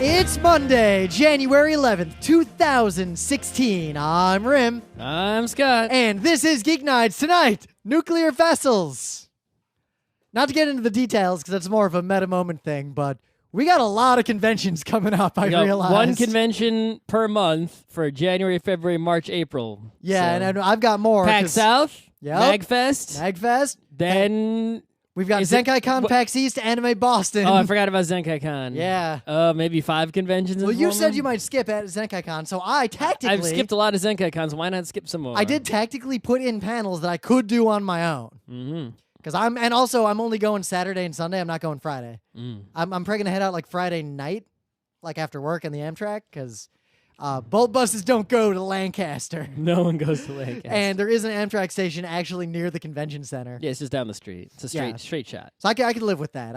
It's Monday, January 11th, 2016. I'm Rim. I'm Scott. And this is GeekNights. Tonight, nuclear vessels. Not to get into the details, because that's more of a meta moment thing, but we got a lot of conventions coming up, I realize. One convention per month for January, February, March, April. Yeah, so. and I've got more. PAX South, Yep. MagFest. Then... We've got ZenkaiCon, PAX East, Anime Boston. Oh, I forgot about ZenkaiCon. Yeah. Maybe 5 conventions. Well, you said you might skip at ZenkaiCon, so I tactically... I've skipped a lot of ZenkaiCons. Why not skip some more? I did tactically put in panels that I could do on my own. Mm-hmm. Because I'm only going Saturday and Sunday. I'm not going Friday. I'm probably going to head out like Friday night, like after work on the Amtrak, because... bolt buses don't go to Lancaster. No one goes to Lancaster. And there is an Amtrak station actually near the convention center. Yeah, it's just down the street. It's a straight shot. So I could live with that.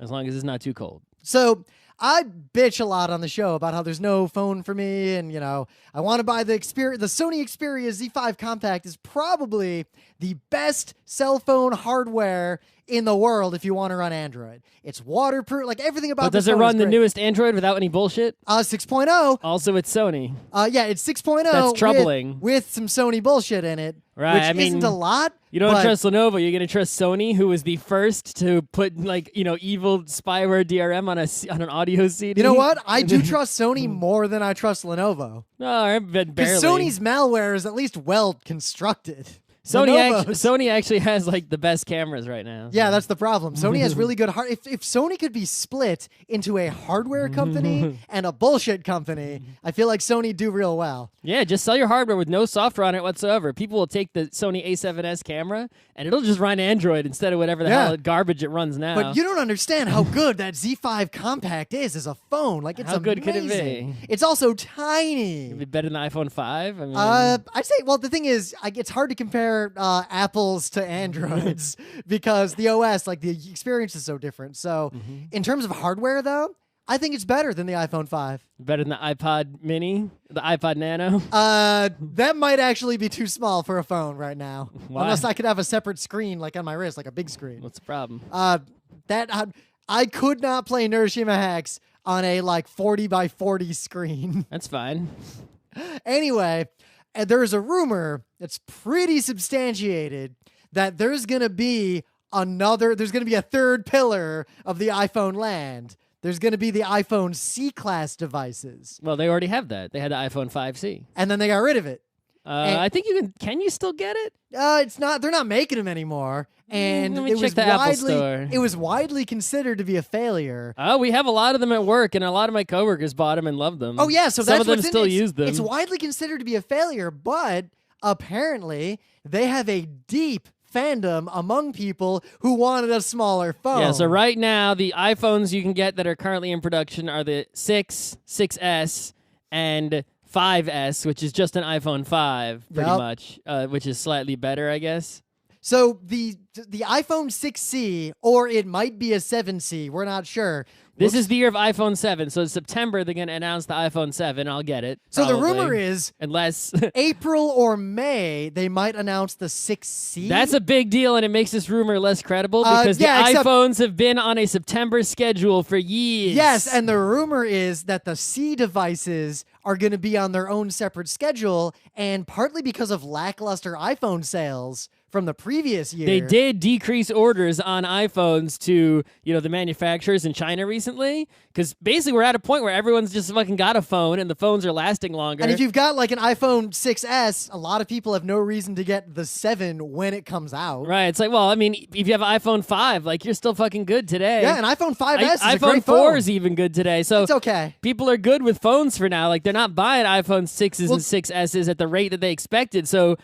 As long as it's not too cold. So I bitch a lot on the show about how there's no phone for me, and I want to buy the Sony Xperia Z5 Compact is probably the best cell phone hardware in the world if you want to run Android. It's waterproof, like everything about But does it run the newest Android without any bullshit? 6.0. Also, it's Sony. Yeah, it's 6.0. That's troubling. With some Sony bullshit in it, right? Which isn't a lot. You don't trust Lenovo. You're going to trust Sony, who was the first to put evil spyware DRM on an audio CD. You know what? I do trust Sony more than I trust Lenovo. No, I bet barely. Because Sony's malware is at least well constructed. Sony actually has the best cameras right now. Yeah, that's the problem. Sony has really good If Sony could be split into a hardware company and a bullshit company, I feel like Sony do real well. Yeah, just sell your hardware with no software on it whatsoever. People will take the Sony A7S camera and it'll just run Android instead of whatever the hell garbage it runs now. But you don't understand how good that Z5 Compact is as a phone. It's how good amazing. Could it be? It's also tiny. It'd be better than the iPhone 5. I mean, I'd say. Well, the thing is, it's hard to compare apples to Androids because the OS, the experience is so different. So, in terms of hardware, though, I think it's better than the iPhone 5. Better than the iPod Mini, the iPod Nano. That might actually be too small for a phone right now. Why? Unless I could have a separate screen, on my wrist, a big screen. What's the problem? I could not play Neuroshima Hex on a 40 by 40 screen. That's fine. Anyway. And there's a rumor that's pretty substantiated that there's going to be a third pillar of the iPhone land. There's going to be the iPhone C-class devices. Well, they already have that. They had the iPhone 5C. And then they got rid of it. I think can you still get it? It's not. They're not making them anymore. And Let me check the Apple Store. It was widely considered to be a failure. Oh, we have a lot of them at work, and a lot of my coworkers bought them and loved them. Oh yeah, so some that's of them still use them. It's widely considered to be a failure, but apparently they have a deep fandom among people who wanted a smaller phone. Yeah, so right now the iPhones you can get that are currently in production are the 6, 6S, and 5S, which is just an iPhone 5, pretty much, which is slightly better, I guess. So the iPhone 6C, or it might be a 7C, we're not sure. This is the year of iPhone 7, so in September they're going to announce the iPhone 7. I'll get it. So probably. the rumor is, unless April or May, they might announce the 6C. That's a big deal, and it makes this rumor less credible because the iPhones have been on a September schedule for years. Yes, and the rumor is that the C devices are going to be on their own separate schedule, and partly because of lackluster iPhone sales from the previous year. They did decrease orders on iPhones to, the manufacturers in China recently, because basically we're at a point where everyone's just fucking got a phone and the phones are lasting longer. And if you've got an iPhone 6S, a lot of people have no reason to get the 7 when it comes out. Right. It's if you have an iPhone 5, you're still fucking good today. Yeah, an iPhone 5S is a iPhone great 4 phone. is even good today. So it's okay. People are good with phones for now. They're not buying iPhone 6s and 6Ss at the rate that they expected. So,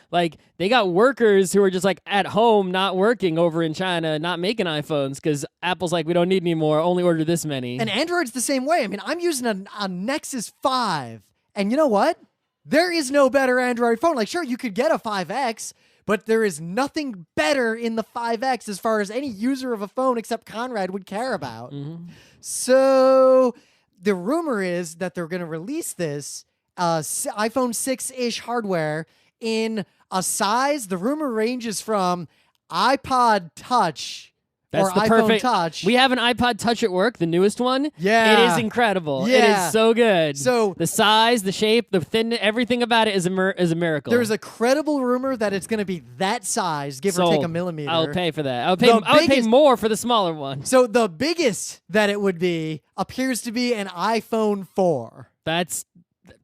they got workers who are just at home, not working over in China, not making iPhones because Apple's we don't need any more, only order this many. And Android's the same way. I'm using a Nexus 5, and you know what? There is no better Android phone. Sure, you could get a 5X, but there is nothing better in the 5X as far as any user of a phone except Conrad would care about. So the rumor is that they're going to release this iPhone 6-ish hardware in a size. The rumor ranges from iPod Touch That's or the iPhone perfect. Touch. We have an iPod Touch at work, the newest one. Yeah. It is incredible. It Yeah. is so good. So the size, the shape, the thin, everything about it is a miracle. There's a credible rumor that it's going to be that size, give or Sold. take a millimeter. I'll pay for that. I would pay more for the smaller one. So the biggest that it would be appears to be an iPhone 4. That's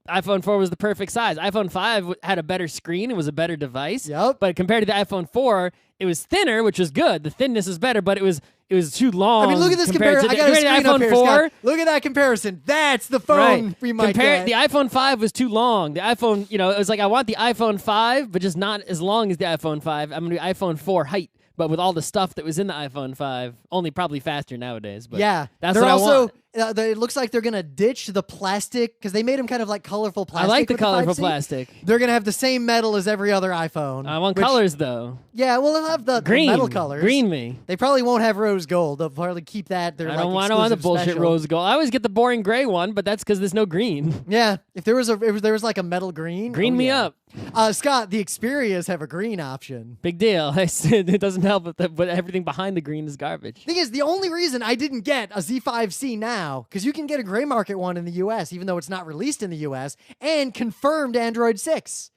iPhone 4 was the perfect size. iPhone 5 had a better screen. It was a better device. Yep. But compared to the iPhone 4, it was thinner, which was good. The thinness is better, but it was too long. I mean, look at this comparison. I got a screen up here, Scott. Look at that comparison. That's the phone we might get. The iPhone 5 was too long. The iPhone, it was like, I want the iPhone 5, but just not as long as the iPhone 5. I'm going to do iPhone 4 height, but with all the stuff that was in the iPhone 5. Only probably faster nowadays. But yeah. That's what I want. It looks like they're going to ditch the plastic because they made them kind of like colorful plastic. I like the with colorful 5C. plastic. They're going to have the same metal as every other iPhone. I want colors, though. Yeah, well, they'll have the green metal colors. Green me. They probably won't have rose gold. They'll probably keep that. I don't want the bullshit special. rose gold. I always get the boring gray one, but that's because there's no green. Yeah, if there was like a metal green. Green me up. Scott, the Xperias have a green option. Big deal. I said it doesn't help, but everything behind the green is garbage. Thing is, the only reason I didn't get a Z5C now, because you can get a gray market one in the US, even though it's not released in the US, and confirmed Android 6.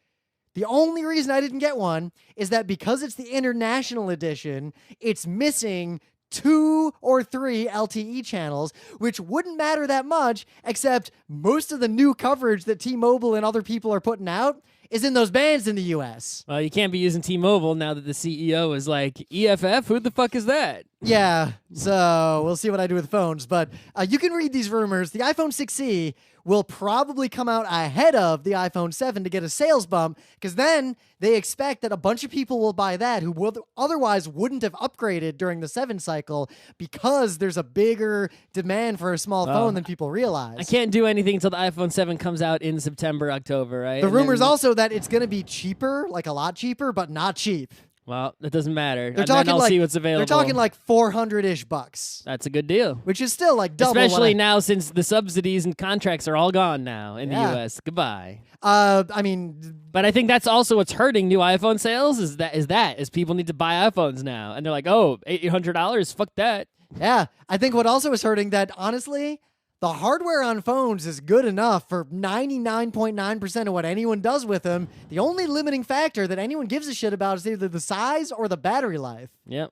The only reason I didn't get one is that because it's the international edition, it's missing 2 or 3 LTE channels, which wouldn't matter that much, except most of the new coverage that T-Mobile and other people are putting out is in those bands in the US. Well, you can't be using T-Mobile now that the CEO is like, EFF? Who the fuck is that? Yeah, so we'll see what I do with phones. But you can read these rumors. The iPhone 6C will probably come out ahead of the iPhone 7 to get a sales bump, because then they expect that a bunch of people will buy that who otherwise wouldn't have upgraded during the 7 cycle, because there's a bigger demand for a small phone than people realize. I can't do anything until the iPhone 7 comes out in September, October, right? The rumor's also that it's going to be cheaper, like a lot cheaper, but not cheap. Well, it doesn't matter. They're talking I'll like, see what's available. They're talking like $400-ish bucks. That's a good deal. Which is still like double. Especially now since the subsidies and contracts are all gone now in the US. Goodbye. I mean, but I think that's also what's hurting new iPhone sales is people need to buy iPhones now. And they're like, oh, $800? Fuck that. Yeah. I think what also is hurting that, honestly, the hardware on phones is good enough for 99.9% of what anyone does with them. The only limiting factor that anyone gives a shit about is either the size or the battery life. Yep.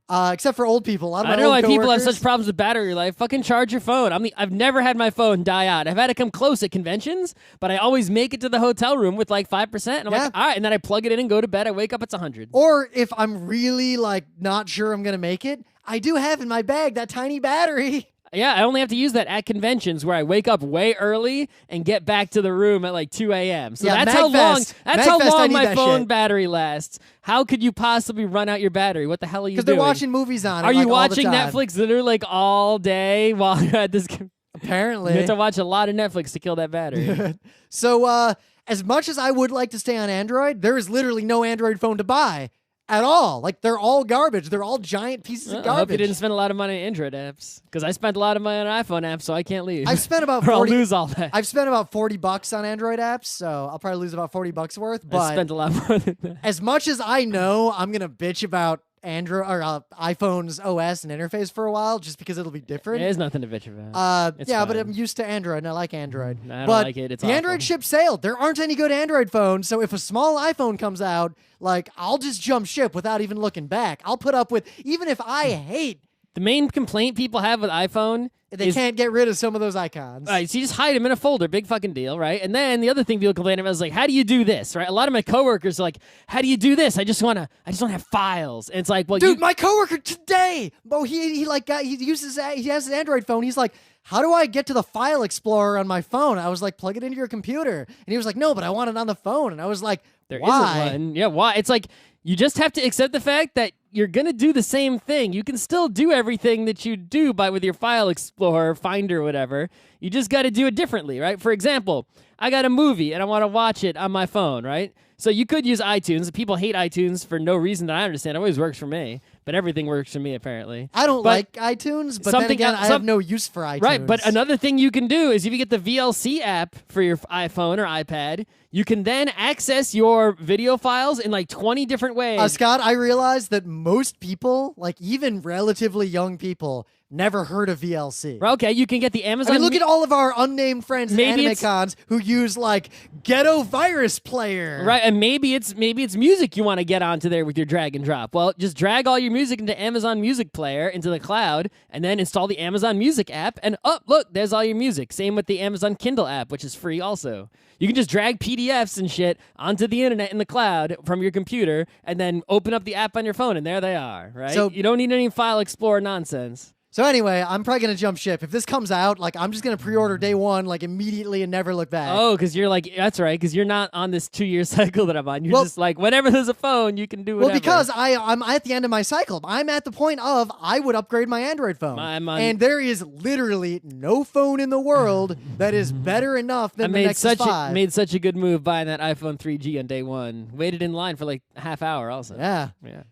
Except for old people. I don't know why people have such problems with battery life. Fucking charge your phone. I've never had my phone die out. I've had to come close at conventions, but I always make it to the hotel room with like 5%. And I'm like, all right. And then I plug it in and go to bed. I wake up, it's 100. Or if I'm really like not sure I'm going to make it, I do have in my bag that tiny battery. Yeah, I only have to use that at conventions where I wake up way early and get back to the room at like 2 a.m. So that's how long my phone battery lasts. How could you possibly run out your battery? What the hell are you doing? Because they're watching movies on it. Are you like, watching Netflix literally like all day while you're at this? Apparently. You have to watch a lot of Netflix to kill that battery. So, as much as I would like to stay on Android, there is literally no Android phone to buy. At all. Like, they're all garbage. They're all giant pieces of garbage. I hope you didn't spend a lot of money on Android apps, because I spent a lot of money on iPhone apps, so I can't leave. I've spent about or I'll lose all that. I've spent about $40 on Android apps, so I'll probably lose about $40 worth. But I spent a lot more than that. As much as I know I'm going to bitch about Android or iPhone's OS and interface for a while, just because it'll be different. There's nothing to bitch about. Yeah, but I'm used to Android, and I like Android. I don't but like it. It's the awful. Android ship sailed. There aren't any good Android phones, so if a small iPhone comes out, like, I'll just jump ship without even looking back. I'll put up with, even if I hate. The main complaint people have with iPhone They can't get rid of some of those icons. All right, so you just hide them in a folder, big fucking deal, right? And then the other thing people complain about is like, how do you do this, right? A lot of my coworkers are like, how do you do this? I just want to have files. And it's like, well, dude, my coworker today, he has an Android phone. He's like, how do I get to the file explorer on my phone? I was like, plug it into your computer. And he was like, no, but I want it on the phone. And I was like, there why? Isn't one. Yeah, why? It's like, you just have to accept the fact that you're going to do the same thing. You can still do everything that you do with your file explorer, Finder, whatever. You just got to do it differently, right? For example, I got a movie and I want to watch it on my phone, right? So you could use iTunes. People hate iTunes for no reason that I understand. It always works for me. but everything works for me apparently. I don't But like iTunes, but then again, I have no use for iTunes. Right, but another thing you can do is if you get the VLC app for your iPhone or iPad, you can then access your video files in like 20 different ways. Scott, I realize that most people, like even relatively young people, never heard of VLC. Okay, you can get the Amazon. I mean, look at all of our unnamed friends in anime cons who use like Ghetto Virus Player. Right, and maybe it's music you want to get onto there with your drag and drop. Well, just drag all your music into Amazon Music Player into the cloud, and then install the Amazon Music app, and look, there's all your music. Same with the Amazon Kindle app, which is free also. You can just drag PDFs and shit onto the internet in the cloud from your computer, and then open up the app on your phone, and there they are, right? So you don't need any File Explorer nonsense. So anyway, I'm probably going to jump ship. If this comes out, like, I'm just going to pre-order day one, like, immediately and never look back. Oh, because you're like, that's right, because you're not on this 2-year cycle that I'm on. You're just like, whenever there's a phone, you can do whatever. Well, because I'm at the end of my cycle. I'm at the point of I would upgrade my Android phone. And there is literally no phone in the world that is better enough than the Nexus 5. I made such a good move buying that iPhone 3G on day one. Waited in line for like a half hour also. Yeah.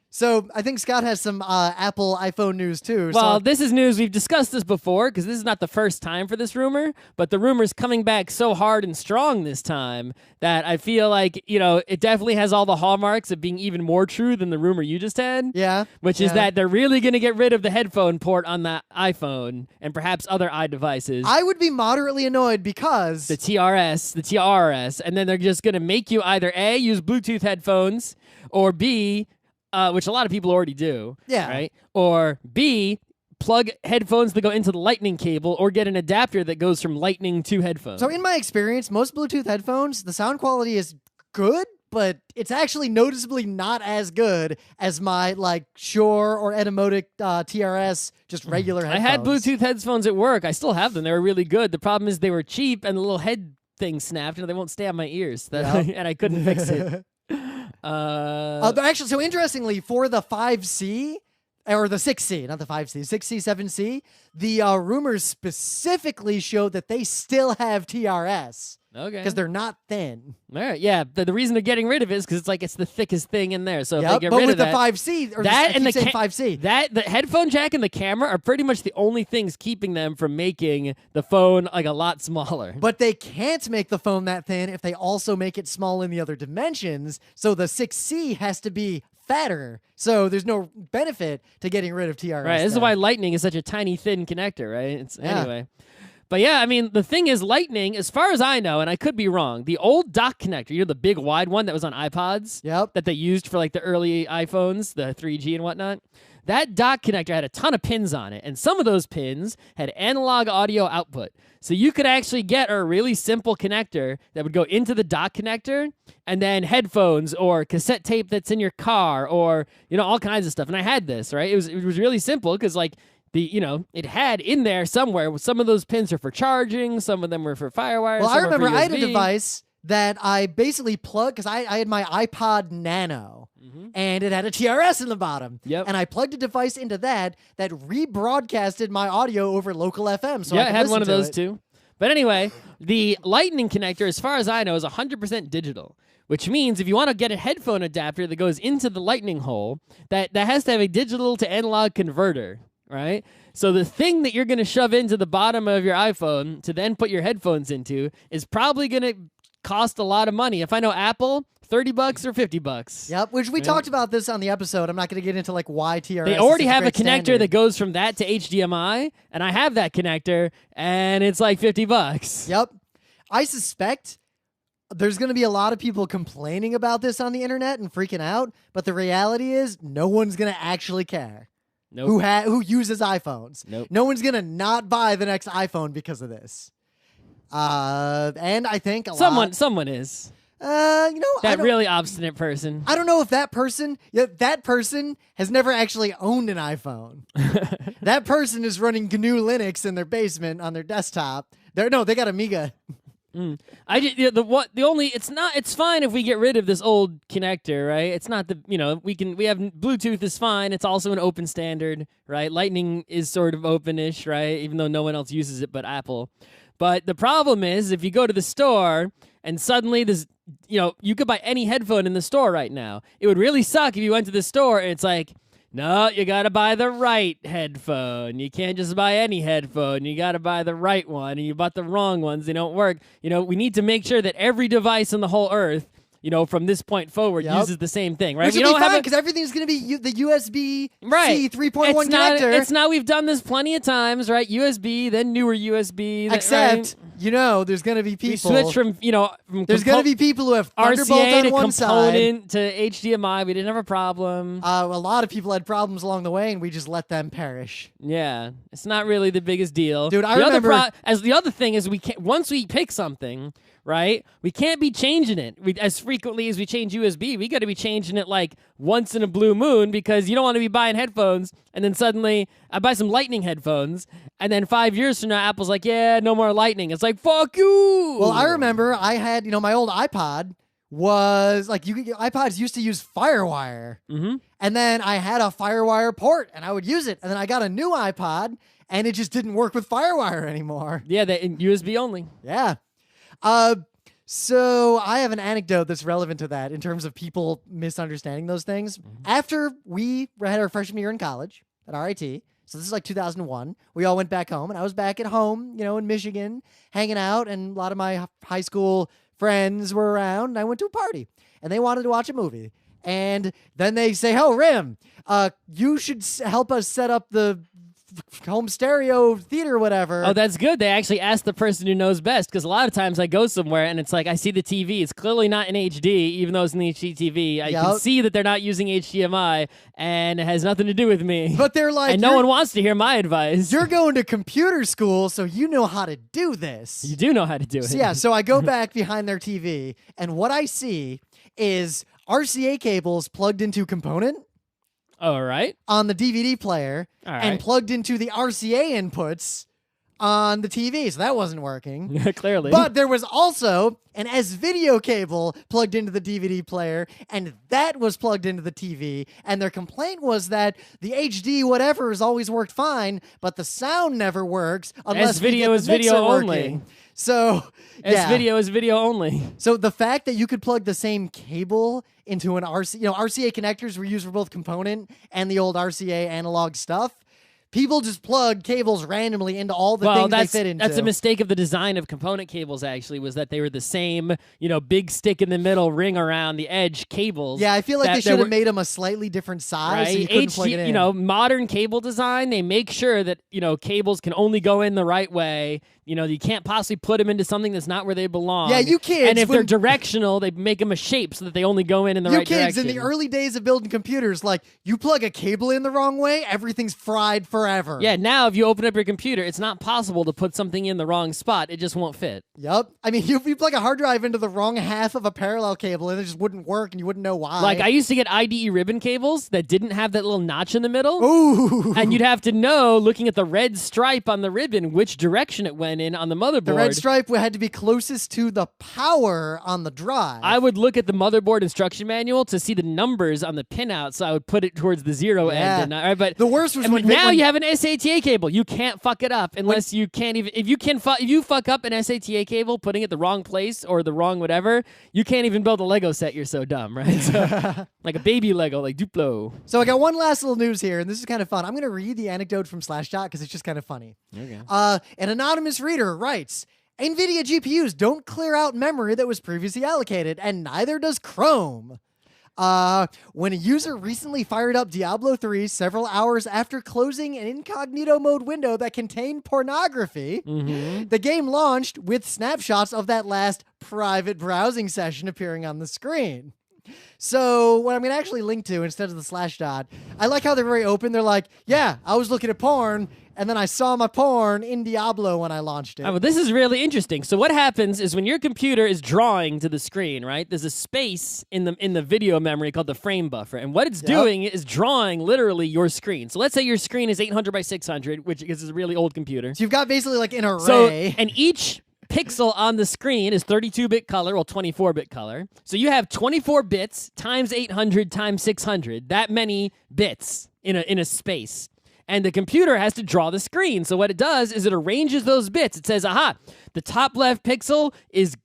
So I think Scott has some Apple iPhone news too. Well, this is news. We've discussed this before because this is not the first time for this rumor, but the rumor's coming back so hard and strong this time that I feel like, it definitely has all the hallmarks of being even more true than the rumor you just had. Yeah. Which is that they're really going to get rid of the headphone port on the iPhone and perhaps other iDevices. I would be moderately annoyed because the TRS, and then they're just going to make you either A, use Bluetooth headphones, or B, which a lot of people already do. Yeah. Right? Or B, plug headphones that go into the lightning cable or get an adapter that goes from lightning to headphones. So in my experience, most Bluetooth headphones, the sound quality is good, but it's actually noticeably not as good as my like Shure or Etymotic TRS, just regular headphones. I had Bluetooth headphones at work. I still have them. They were really good. The problem is they were cheap and the little head thing snapped and they won't stay on my ears. And I couldn't fix it. Actually, so interestingly, for the 5C, or the 6C, not the 5C, 6C, 7C, the rumors specifically show that they still have TRS. Okay. Because they're not thin. All right, yeah. The reason they're getting rid of it is because it's the thickest thing in there. So if they get but rid with of the that, 5C, or that and the 5C, the headphone jack and the camera are pretty much the only things keeping them from making the phone like a lot smaller. But they can't make the phone that thin if they also make it small in the other dimensions. So the 6C has to be fatter. So there's no benefit to getting rid of TRS. Right. This is why Lightning is such a tiny, thin connector, right? Anyway. But yeah, I mean, the thing is, Lightning, as far as I know, and I could be wrong, the old dock connector, the big wide one that was on iPods, that they used for like the early iPhones, the 3G and whatnot, that dock connector had a ton of pins on it, and some of those pins had analog audio output. So you could actually get a really simple connector that would go into the dock connector, and then headphones or cassette tape that's in your car, or all kinds of stuff. And I had this, right? It was really simple because like. It had in there somewhere, some of those pins are for charging, some of them were for FireWire. Well, I remember I had a device that I basically plugged, because I had my iPod Nano, and it had a TRS in the bottom. Yep. And I plugged a device into that rebroadcasted my audio over local FM. So I had one of those too. But anyway, the Lightning connector, as far as I know, is 100% digital. Which means if you want to get a headphone adapter that goes into the Lightning hole, that has to have a digital to analog converter. Right? So the thing that you're going to shove into the bottom of your iPhone to then put your headphones into is probably going to cost a lot of money. If I know Apple, $30 or $50. Yep, which we talked about this on the episode. I'm not going to get into like why TRS. They already have a connector standard. that goes from that to HDMI, and I have that connector, and it's like $50. Yep. I suspect there's going to be a lot of people complaining about this on the internet and freaking out, but the reality is no one's going to actually care. Nope. Who uses iPhones. Nope. No one's going to not buy the next iPhone because of this. And I think someone is. That really obstinate person. I don't know if that person has never actually owned an iPhone. That person is running GNU Linux in their basement on their desktop. They got Amiga. It's fine if we get rid of this old connector, right? It's not we have Bluetooth is fine. It's also an open standard, right? Lightning is sort of openish, right? Even though no one else uses it but Apple. But the problem is if you go to the store and suddenly you could buy any headphone in the store right now. It would really suck if you went to the store and it's like, no, you got to buy the right headphone. You can't just buy any headphone. You got to buy the right one, and you bought the wrong ones. They don't work. We need to make sure that every device on the whole earth, from this point forward, uses the same thing, right? Which would be fine, because everything's going to be the USB-C 3.1 connector. It's not. We've done this plenty of times, right? USB, then newer USB. Except, there's going to be people. We switch from there's going to be people who have Thunderbolt RCA on one side. component to HDMI. We didn't have a problem. A lot of people had problems along the way, and we just let them perish. Yeah, it's not really the biggest deal. Dude, I remember. The other thing is once we pick something, right? We can't be changing it as frequently as we change USB. We got to be changing it like once in a blue moon, because you don't want to be buying headphones and then suddenly I buy some Lightning headphones and then 5 years from now Apple's like, yeah, no more Lightning. It's like, fuck you. Well, I remember I had, my old iPod was like, iPods used to use FireWire. Mm-hmm. And then I had a FireWire port and I would use it. And then I got a new iPod and it just didn't work with FireWire anymore. Yeah, USB only. Yeah. So I have an anecdote that's relevant to that in terms of people misunderstanding those things. Mm-hmm. After we had our freshman year in college at RIT, so this is like 2001, we all went back home, and I was back at home, in Michigan, hanging out, and a lot of my high school friends were around, and I went to a party, and they wanted to watch a movie. And then they say, oh, Rim, you should help us set up the home stereo theater or whatever. Oh, that's good. They actually asked the person who knows best, because a lot of times I go somewhere and it's like I see the TV. It's clearly not in HD, even though it's an HD TV. I can see that they're not using HDMI, and it has nothing to do with me. But they're like... And no one wants to hear my advice. You're going to computer school, so you know how to do this. You do know how to do it. So I go back behind their TV, and what I see is RCA cables plugged into component. All right. On the DVD player, and plugged into the RCA inputs on the TV, so that wasn't working. Clearly. But there was also an S-video cable plugged into the DVD player, and that was plugged into the TV, and their complaint was that the HD whatever has always worked fine, but the sound never works unless S-video is video only. So, S-video is video only. So the fact that you could plug the same cable into an RCA connectors were used for both component and the old RCA analog stuff. People just plug cables randomly into all the things they fit into. That's a mistake of the design of component cables, actually, was that they were the same, big stick in the middle, ring around the edge cables. Yeah, I feel like they should have made them a slightly different size, so you couldn't plug it in. Modern cable design, they make sure that, cables can only go in the right way. You can't possibly put them into something that's not where they belong. Yeah, you kids. And if they're directional, they make them a shape so that they only go in the right direction. You kids, in the early days of building computers, you plug a cable in the wrong way, everything's fried forever. Yeah, now if you open up your computer, it's not possible to put something in the wrong spot. It just won't fit. Yep. I mean, if you plug a hard drive into the wrong half of a parallel cable, and it just wouldn't work, and you wouldn't know why. Like, I used to get IDE ribbon cables that didn't have that little notch in the middle. Ooh. And you'd have to know, looking at the red stripe on the ribbon, which direction it went in on the motherboard. The red stripe had to be closest to the power on the drive. I would look at the motherboard instruction manual to see the numbers on the pinout, so I would put it towards the zero end. But the worst was when now you have an SATA cable. You can't fuck it up unless you can't even. If you fuck up an SATA cable, putting it the wrong place or the wrong whatever, you can't even build a Lego set. You're so dumb, right? So, like a baby Lego, like Duplo. So I got one last little news here, and this is kind of fun. I'm going to read the anecdote from Slashdot because it's just kind of funny. Okay. An anonymous reader writes, NVIDIA GPUs don't clear out memory that was previously allocated, and neither does Chrome. When a user recently fired up Diablo 3 several hours after closing an incognito mode window that contained pornography, the game launched with snapshots of that last private browsing session appearing on the screen. So what I'm going to actually link to instead of the Slashdot, I like how they're very open. They're like, yeah, I was looking at porn, and then I saw my porn in Diablo when I launched it. Oh, well, this is really interesting. So what happens is when your computer is drawing to the screen, right, there's a space in the video memory called the frame buffer. And what it's doing is drawing literally your screen. So let's say your screen is 800 by 600, which is a really old computer. So you've got basically like an array. So, and each pixel on the screen is 32-bit color, 24-bit color. So you have 24 bits times 800 times 600, that many bits in a space. And the computer has to draw the screen. So what it does is it arranges those bits. It says, aha, the top left pixel is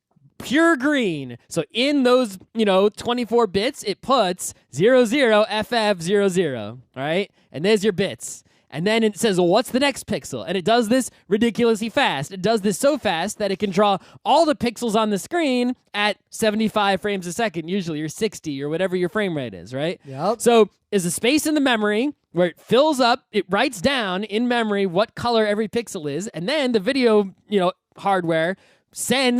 pure green. So in those, 24 bits, it puts 00FF00. All right? And there's your bits. And then it says, well, what's the next pixel? And it does this ridiculously fast. It does this so fast that it can draw all the pixels on the screen at 75 frames a second, usually, or 60, or whatever your frame rate is, right? Yep. So is a space in the memory where it fills up, it writes down in memory what color every pixel is, and then the video, hardware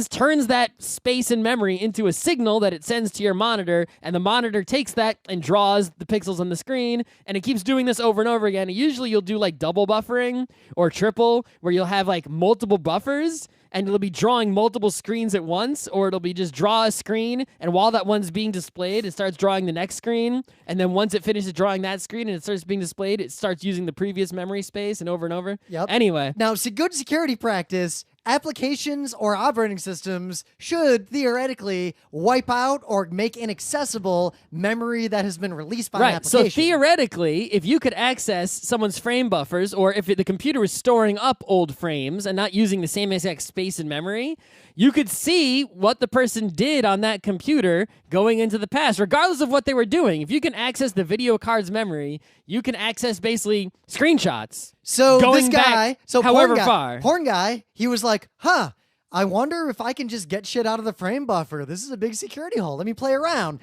turns that space in memory into a signal that it sends to your monitor, and the monitor takes that and draws the pixels on the screen, and it keeps doing this over and over again. And usually you'll do like double buffering or triple, where you'll have like multiple buffers, and it'll be drawing multiple screens at once, or it'll be just draw a screen, and while that one's being displayed, it starts drawing the next screen, and then once it finishes drawing that screen and it starts being displayed, it starts using the previous memory space and over and over. Yep. Anyway. Now, good security practice, applications or operating systems should theoretically wipe out or make inaccessible memory that has been released by an application. So theoretically, if you could access someone's frame buffers, or if the computer was storing up old frames and not using the same exact space in memory, you could see what the person did on that computer going into the past, regardless of what they were doing. If you can access the video card's memory, you can access basically screenshots. So going this guy, back however far. Porn guy, he was like, I wonder if I can just get shit out of the frame buffer. This is a big security hole. Let me play around.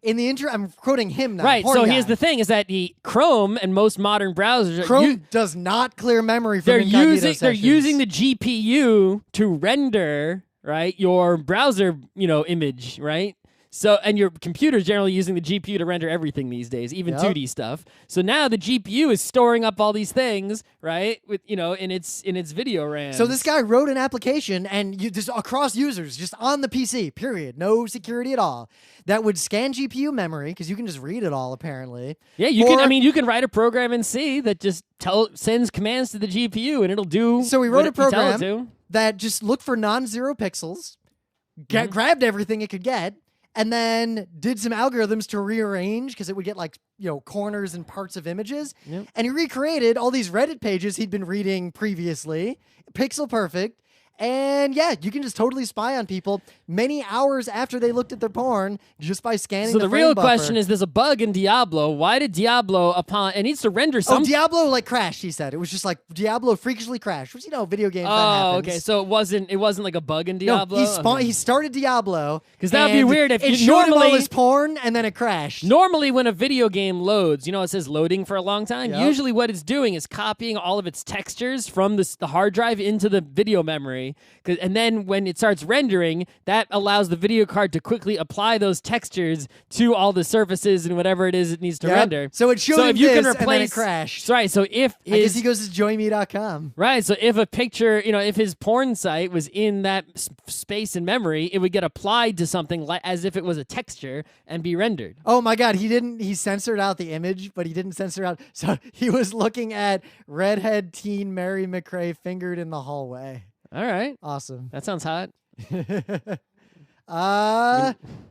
In the intro, I'm quoting him now. Right, Porn so guy. here's the thing, is that the Chrome and most modern browsers... Chrome does not clear memory from incognito sessions. They're using the GPU to render, right, your browser, image, right? So, and your computer's generally using the GPU to render everything these days, even 2D stuff. So now the GPU is storing up all these things, right? With in its video RAM. So this guy wrote an application, and just across users, just on the PC, period, no security at all, that would scan GPU memory, because you can just read it all apparently. Yeah, you can. You can write a program in C that just sends commands to the GPU, and it'll do. So we wrote a program to. that just looked for non-zero pixels, grabbed everything it could get, and then did some algorithms to rearrange, because it would get corners and parts of images. Yep. And he recreated all these Reddit pages he'd been reading previously, pixel perfect. And yeah, you can just totally spy on people many hours after they looked at their porn just by scanning the frame real buffer. question is, there's a bug in Diablo. Why did Diablo, it needs to render some... Oh, Diablo crashed, he said. It was just like Diablo freakishly crashed. Which, video games, that happens. Okay. So it wasn't like a bug in Diablo? No, he started Diablo. Because that would be weird if it you showed him all normally... his porn, and then it crashed. Normally when a video game loads, it says loading for a long time. Yep. Usually what it's doing is copying all of its textures from the hard drive into the video memory. And then when it starts rendering, that allows the video card to quickly apply those textures to all the surfaces and whatever it is it needs to render. So it showed him if you this, can replace, and then it crashed. Right, so if I guess he goes to joinme.com. Right, so if a picture, if his porn site was in that space in memory, it would get applied to something as if it was a texture and be rendered. Oh my God, he censored out the image, but he didn't censor out. So he was looking at redhead teen Mary McRae fingered in the hallway. All right. Awesome. That sounds hot.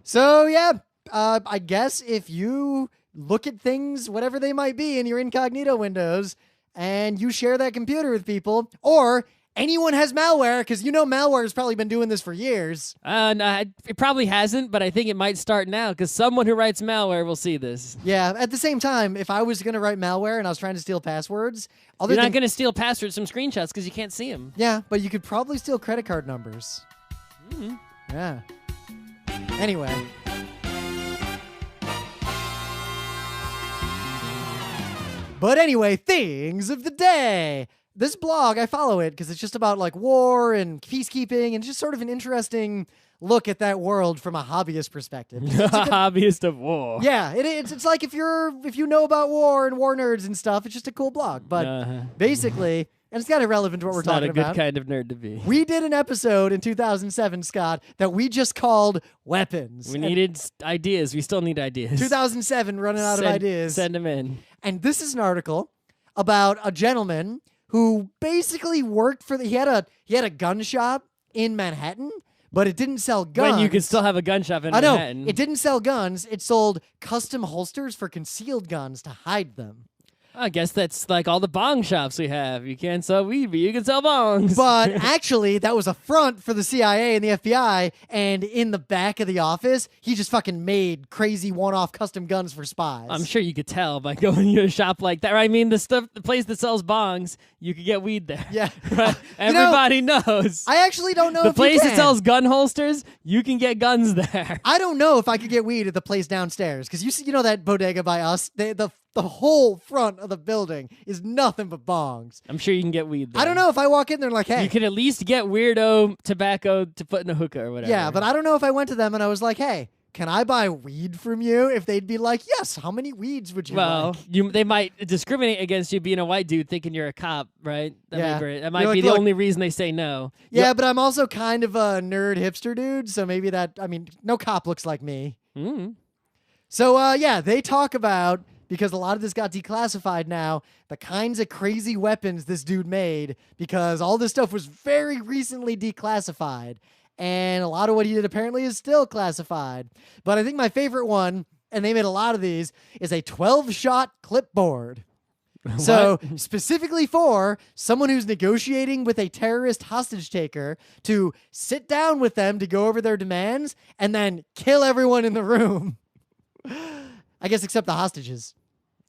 So yeah, I guess if you look at things, whatever they might be, in your incognito windows, and you share that computer with people, or anyone has malware, because malware has probably been doing this for years. No, it probably hasn't, but I think it might start now, because someone who writes malware will see this. Yeah, at the same time, if I was going to write malware and I was trying to steal passwords... You're not going to steal passwords from screenshots because you can't see them. Yeah, but you could probably steal credit card numbers. Mm-hmm. Yeah. Anyway. But anyway, things of the day. This blog, I follow it because it's just about war and peacekeeping, and just sort of an interesting look at that world from a hobbyist perspective. Hobbyist of war. Yeah, it's like if you know about war and war nerds and stuff, it's just a cool blog. But basically, and it's kind of relevant to what we're talking about. Not a good kind of nerd to be. We did an episode in 2007, Scott, that we just called Weapons. We needed ideas. We still need ideas. 2007, running out of ideas. Send them in. And this is an article about a gentleman who basically worked for he had a gun shop in Manhattan, but it didn't sell guns. When you could still have a gun shop in Manhattan. I know. It didn't sell guns. It sold custom holsters for concealed guns to hide them. I guess that's like all the bong shops we have. You can't sell weed, but you can sell bongs. But actually, that was a front for the CIA and the FBI, and in the back of the office, he just fucking made crazy one-off custom guns for spies. I'm sure you could tell by going to a shop like that. Right? I mean, the place that sells bongs, you could get weed there. Yeah. Right? Everybody knows. I actually don't know the if place you that can. sells gun holsters, you can get guns there. I don't know if I could get weed at the place downstairs, because you know that bodega by us? The whole front of the building is nothing but bongs. I'm sure you can get weed there. I don't know if I walk in there like, hey. You can at least get weirdo tobacco to put in a hookah or whatever. Yeah, but I don't know if I went to them and I was like, hey, can I buy weed from you? If they'd be like, yes, how many weeds would you like? They might discriminate against you being a white dude thinking you're a cop, right? That might You're be like, the only reason they say no. Yeah, but I'm also kind of a nerd hipster dude, so maybe no cop looks like me. Mm. So, they talk about, because a lot of this got declassified now, the kinds of crazy weapons this dude made, because all this stuff was very recently declassified. And a lot of what he did apparently is still classified. But I think my favorite one, and they made a lot of these, is a 12-shot clipboard. So specifically for someone who's negotiating with a terrorist hostage taker to sit down with them to go over their demands and then kill everyone in the room. I guess except the hostages.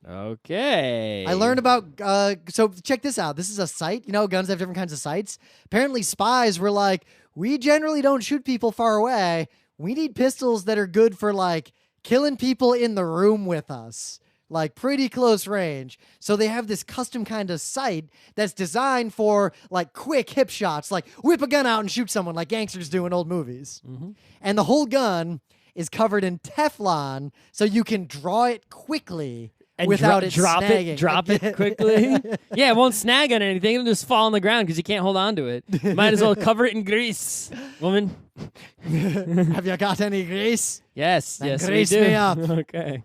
Okay. I learned about, so check this out. This is a site. You know, guns have different kinds of sites. Apparently spies were like, we generally don't shoot people far away. We need pistols that are good for, like, killing people in the room with us. Like, pretty close range. So they have this custom kind of sight that's designed for, like, quick hip shots. Like, whip a gun out and shoot someone like gangsters do in old movies. Mm-hmm. And the whole gun is covered in Teflon, so you can draw it quickly. And without snagging. Drop it quickly. Yeah, it won't snag on anything. It'll just fall on the ground because you can't hold on to it. Might as well cover it in grease, woman. Have you got any grease? Yes, then yes, grease we do. me up.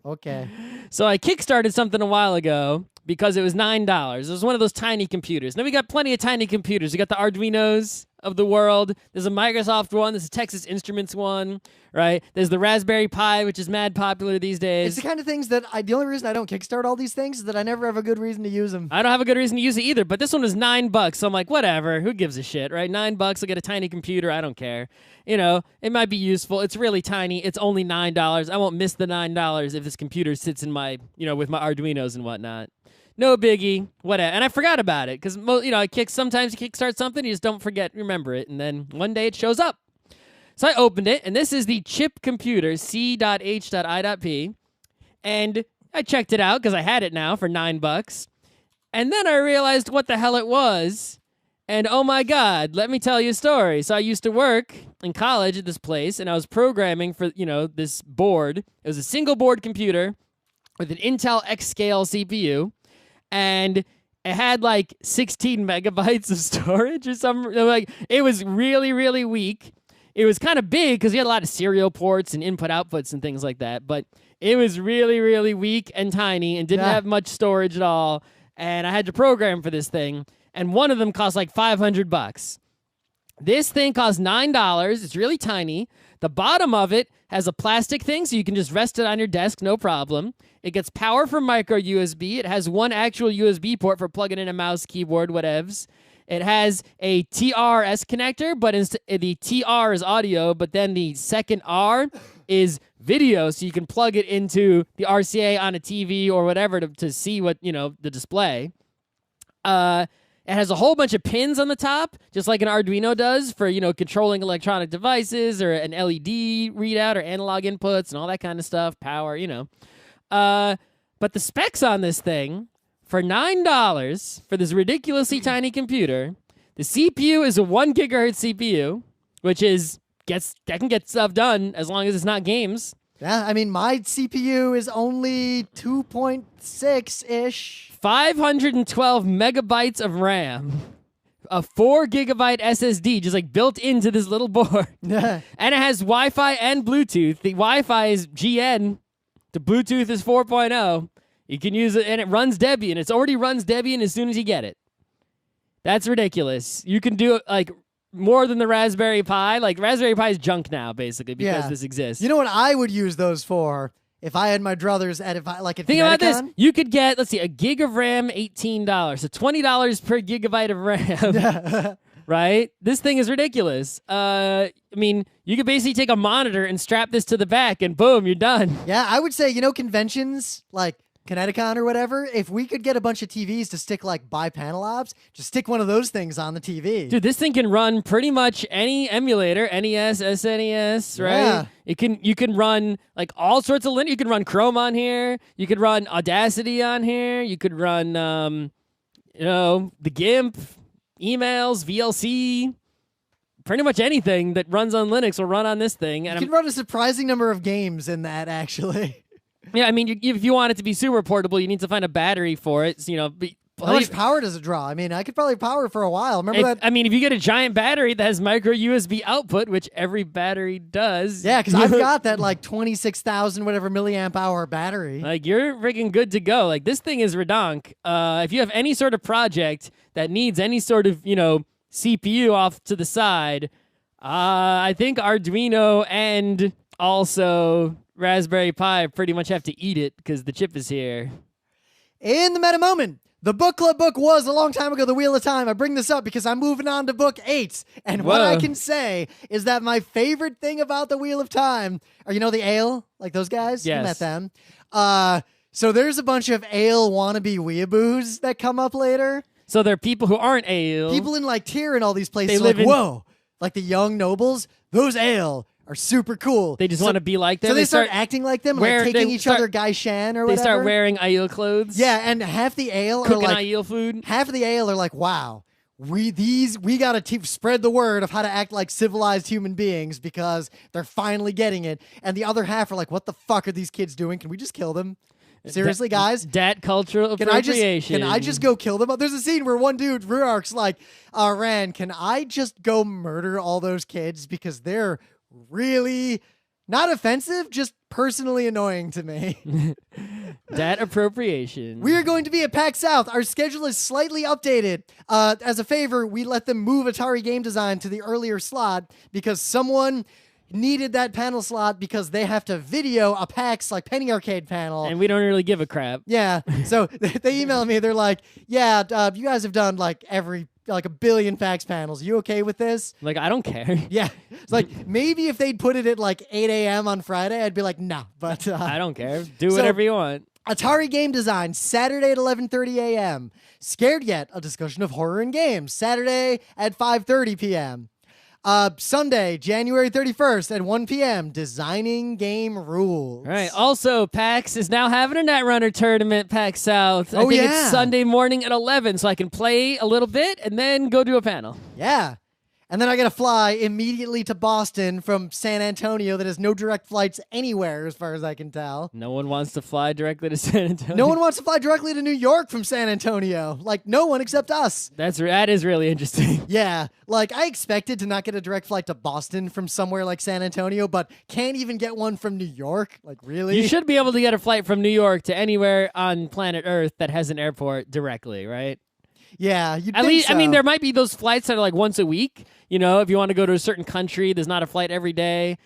Okay. So I kickstarted something a while ago because it was $9. It was one of those tiny computers. Now we got plenty of tiny computers. We got the Arduinos of the world. There's a Microsoft one. There's a Texas Instruments one, right? There's the Raspberry Pi, which is mad popular these days. It's the kind of things that the only reason I don't kickstart all these things is that I never have a good reason to use them. I don't have a good reason to use it either, but this one was $9, so I'm like, whatever. Who gives a shit, right? $9, I'll get a tiny computer. I don't care. You know, it might be useful. It's really tiny. It's only $9. I won't miss the $9 if this computer sits in my, with my Arduinos and whatnot. No biggie, whatever. And I forgot about it because, sometimes you kickstart something, you just don't remember it, and then one day it shows up. So I opened it, and this is the chip computer, C.H.I.P, and I checked it out because I had it now for $9, and then I realized what the hell it was, and oh my God, let me tell you a story. So I used to work in college at this place, and I was programming for, this board. It was a single board computer with an Intel X-Scale CPU, and it had like 16 megabytes of storage or something. Like, it was really, really weak. It was kind of big because we had a lot of serial ports and input outputs and things like that. But it was really, really weak and tiny and didn't have much storage at all. And I had to program for this thing. And one of them cost like $500. This thing costs $9. It's really tiny. The bottom of it has a plastic thing, so you can just rest it on your desk, no problem. It gets power from micro USB. It has one actual USB port for plugging in a mouse, keyboard, whatevs. It has a TRS connector, but the TR is audio, but then the second R is video, so you can plug it into the RCA on a TV or whatever to see what, the display. It has a whole bunch of pins on the top, just like an Arduino does for, controlling electronic devices or an LED readout or analog inputs and all that kind of stuff, power, But the specs on this thing, for $9 for this ridiculously tiny computer, the CPU is a 1 gigahertz CPU, which that can get stuff done as long as it's not games. Yeah, I mean, my CPU is only 2.6-ish. 512 megabytes of RAM. A 4 gigabyte SSD just like built into this little board. And it has Wi-Fi and Bluetooth. The Wi-Fi is GN. The Bluetooth is 4.0. You can use it, and it runs Debian. It already runs Debian as soon as you get it. That's ridiculous. You can do it like more than the Raspberry Pi. Like, Raspberry Pi is junk now, basically, because this exists. You know what I would use those for? if I had my druthers at Think about this. Kineticon. You could get, let's see, a gig of RAM, $18. So $20 per gigabyte of RAM. Right? This thing is ridiculous. I mean, you could basically take a monitor and strap this to the back and boom, you're done. Yeah, I would say, conventions like Kineticon or whatever, if we could get a bunch of TVs to stick like bi-panel ops, just stick one of those things on the TV. Dude, this thing can run pretty much any emulator, NES, SNES, right? Yeah. You can run like all sorts of linear. You can run Chrome on here. You could run Audacity on here. You could run, the GIMP, emails, VLC. Pretty much anything that runs on Linux will run on this thing. And you can run a surprising number of games in that, actually. Yeah, I mean, if you want it to be super portable, you need to find a battery for it. So, how much power does it draw? I mean, I could probably power it for a while. Remember that? I mean, if you get a giant battery that has micro USB output, which every battery does. Yeah, because I've got that like 26,000 whatever milliamp hour battery. Like, you're freaking good to go. Like, this thing is redonk. If you have any sort of project that needs any sort of, CPU off to the side, I think Arduino and also Raspberry Pi pretty much have to eat it because the chip is here. In the meta moment, the book club book was a long time ago, The Wheel of Time. I bring this up because I'm moving on to book 8. And what I can say is that my favorite thing about The Wheel of Time, or the Ale, like those guys? Yes. You met them. So there's a bunch of Ale wannabe weeaboos that come up later. So there are people who aren't Ale. People in like Tyr and all these places They are like, live in- whoa, like the young nobles, those Ale are super cool. They just want to be like them. So they start acting like them, like taking each other Gai Shan or whatever. They start wearing Aiel clothes. Yeah, and half the Ale cooking are like Aiel food. Half of the Ale are like, wow, we gotta spread the word of how to act like civilized human beings because they're finally getting it. And the other half are like, what the fuck are these kids doing? Can we just kill them? Seriously, guys? Dat cultural appropriation. Can I just go kill them? There's a scene where one dude, Ruark's like, Ran, can I just go murder all those kids because they're really not offensive, just personally annoying to me. Dat appropriation. We are going to be at PAX South. Our schedule is slightly updated. As a favor, we let them move Atari Game Design to the earlier slot because someone needed that panel slot because they have to video a PAX like Penny Arcade panel. And we don't really give a crap. Yeah. So they emailed me. They're like, yeah, you guys have done like a billion PAX panels. You okay with this? Like, I don't care. Yeah. It's like, maybe if they'd put it at like 8 a.m. on Friday, I'd be like, no. But I don't care. Do whatever you want. Atari Game Design, Saturday at 11:30 a.m. Scared Yet? A discussion of horror in games, Saturday at 5:30 p.m. Sunday, January 31st at 1 p.m., designing game rules. All right. Also, PAX is now having a Netrunner tournament, PAX South. I think yeah. it's Sunday morning at 11, so I can play a little bit and then go do a panel. Yeah. And then I got to fly immediately to Boston from San Antonio that has no direct flights anywhere, as far as I can tell. No one wants to fly directly to San Antonio. No one wants to fly directly to New York from San Antonio. Like, no one except us. That is really interesting. Yeah. Like, I expected to not get a direct flight to Boston from somewhere like San Antonio, but can't even get one from New York? Like, really? You should be able to get a flight from New York to anywhere on planet Earth that has an airport directly, right? Yeah, you'd At think least, so. I mean, there might be those flights that are like once a week. If you want to go to a certain country, there's not a flight every day.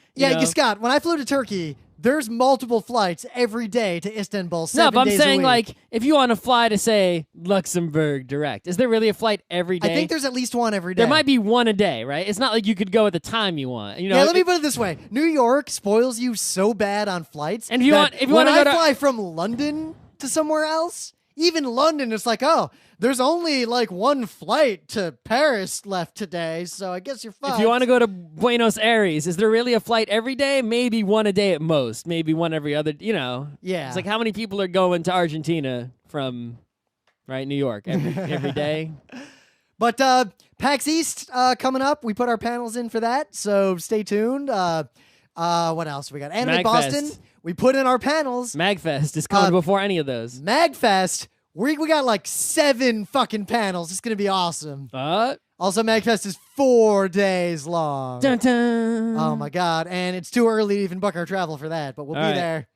Scott, when I flew to Turkey, there's multiple flights every day to Istanbul, 7 No, but I'm days a saying, week. like, if you want to fly to, say, Luxembourg direct, is there really a flight every day? I think there's at least one every day. There might be one a day, right? It's not like you could go at the time you want. Yeah, let me put it this way. New York spoils you so bad on flights. And if you want to when I go fly from London to somewhere else, even London, it's like, oh, there's only like one flight to Paris left today, so I guess you're fine. If you want to go to Buenos Aires, is there really a flight every day? Maybe one a day at most. Maybe one every other, Yeah. It's like how many people are going to Argentina from, New York every day? But PAX East coming up. We put our panels in for that, so stay tuned. What else we got? Anime Magfest. Boston. We put in our panels. MagFest is coming before any of those. MagFest. We got like 7 fucking panels. It's going to be awesome. Also, MagFest is 4 days long. Dun, dun. Oh, my God. And it's too early to even book our travel for that, but we'll All be right. there.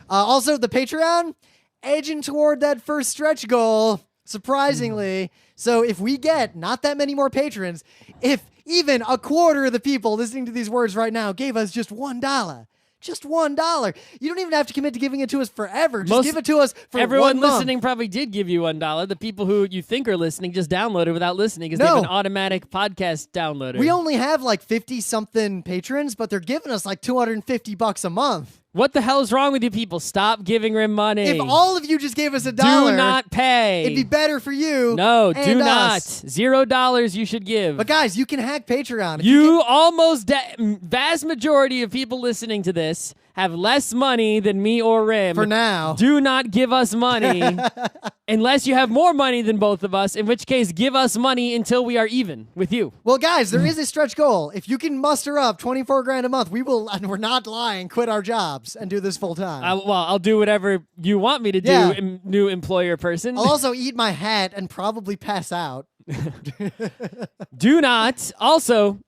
Also, the Patreon, edging toward that first stretch goal, surprisingly. So if we get not that many more patrons, if even a quarter of the people listening to these words right now gave us just $1, Just $1. You don't even have to commit to giving it to us forever. Just give it to us for everyone 1 month. listening probably did give you $1. The people who you think are listening just downloaded without listening because they have an automatic podcast downloader. We only have like 50-something patrons, but they're giving us like $250 a month. What the hell is wrong with you people? Stop giving Rim money. If all of you just gave us $1, do not pay. It'd be better for you. No, and do not. us. $0 you should give. But guys, you can hack Patreon. Vast majority of people listening to this have less money than me or Rim. For now. Do not give us money unless you have more money than both of us, in which case give us money until we are even with you. Well, guys, there is a stretch goal. If you can muster up 24 grand a month, we will, and we're not lying, quit our jobs and do this full time. I'll do whatever you want me to do, new employer person. I'll also eat my hat and probably pass out. Do not. Also,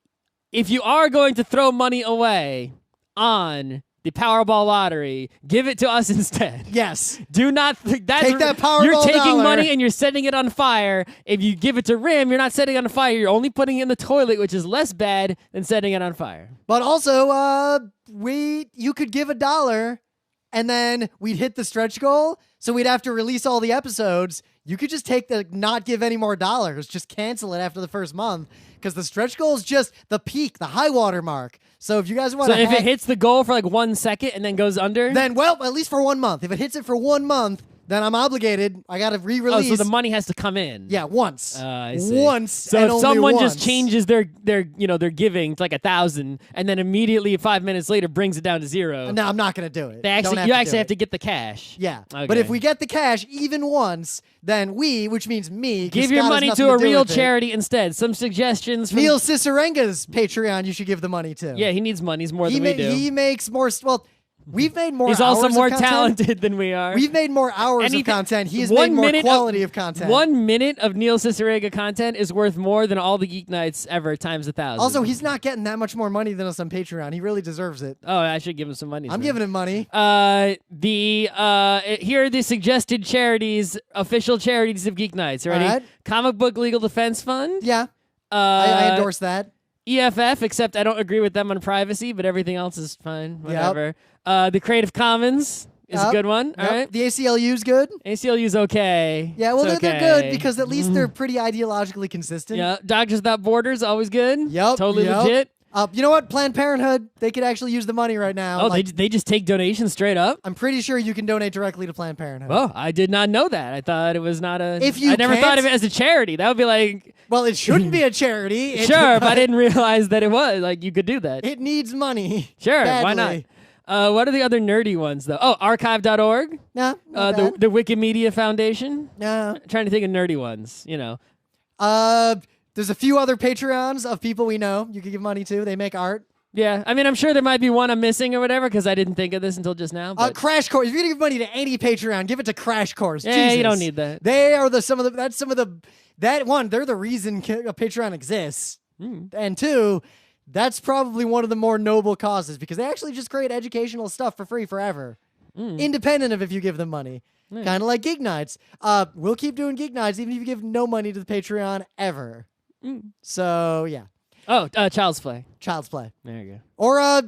if you are going to throw money away on the Powerball lottery, give it to us instead. Yes. Do not. Take that Powerball You're taking dollar. money and you're setting it on fire. If you give it to Rim, you're not setting it on fire. You're only putting it in the toilet, which is less bad than setting it on fire. But also, you could give $1 and then we'd hit the stretch goal. So we'd have to release all the episodes. You could just take the not give any more dollars, just cancel it after the first month, because the stretch goal is just the peak, the high water mark. So if you guys want to, if it hits the goal for like 1 second and then goes under, then at least for 1 month. If it hits it for 1 month, then I'm obligated. I got to re-release. Oh, so the money has to come in. Yeah, once. I see. Once. So and if only someone once. just changes their giving to like 1,000, and then immediately 5 minutes later brings it down to 0. No, I'm not going to do it. You actually have to get the cash. Yeah. Okay. But if we get the cash even once, then which means me, give your money to a real charity instead. Some suggestions from Neil Cicerenga's Patreon you should give the money to. Yeah, he needs money. He's more than we do. He makes more. Well, we've made more. He's hours also more of content. talented than we are. We've made more hours of content. He has made more quality of content. 1 minute of Neil Cicerega content is worth more than all the Geek Nights ever times 1,000. Also, he's not getting that much more money than us on Patreon. He really deserves it. Oh, I should give him some money. I'm giving him money. Here are the suggested charities, official charities of Geek Nights. Ready? All right. Comic Book Legal Defense Fund. Yeah. I endorse that. EFF, except I don't agree with them on privacy, but everything else is fine. Whatever. The Creative Commons is a good one. All right. The ACLU's good. ACLU's okay. Yeah, well, It's they're good because at least they're pretty ideologically consistent. Yeah. Doctors Without Borders, always good. Yep. Totally legit. You know what? Planned Parenthood, they could actually use the money right now. Oh, they just take donations straight up? I'm pretty sure you can donate directly to Planned Parenthood. Oh, I did not know that. I thought it was not a... I never thought of it as a charity. That would be like... Well, it shouldn't be a charity. Sure, but I didn't realize that it was. Like, you could do that. It needs money. Sure, badly. why not? What are the other nerdy ones, though? Oh, archive.org? No, the Wikimedia Foundation? No. I'm trying to think of nerdy ones, you know. There's a few other Patreons of people we know you could give money to. They make art. Yeah, I mean, I'm sure there might be one I'm missing or whatever because I didn't think of this until just now. But Crash Course. If you're gonna give money to any Patreon, give it to Crash Course. Yeah, Jesus. you don't need that. They are they're the reason Patreon exists. And two, that's probably one of the more noble causes because they actually just create educational stuff for free forever, independent of if you give them money. Kind of like Geek Nights. We'll keep doing Geek Nights even if you give no money to the Patreon ever. So yeah. Oh, Child's Play. Child's Play. There you go. Or,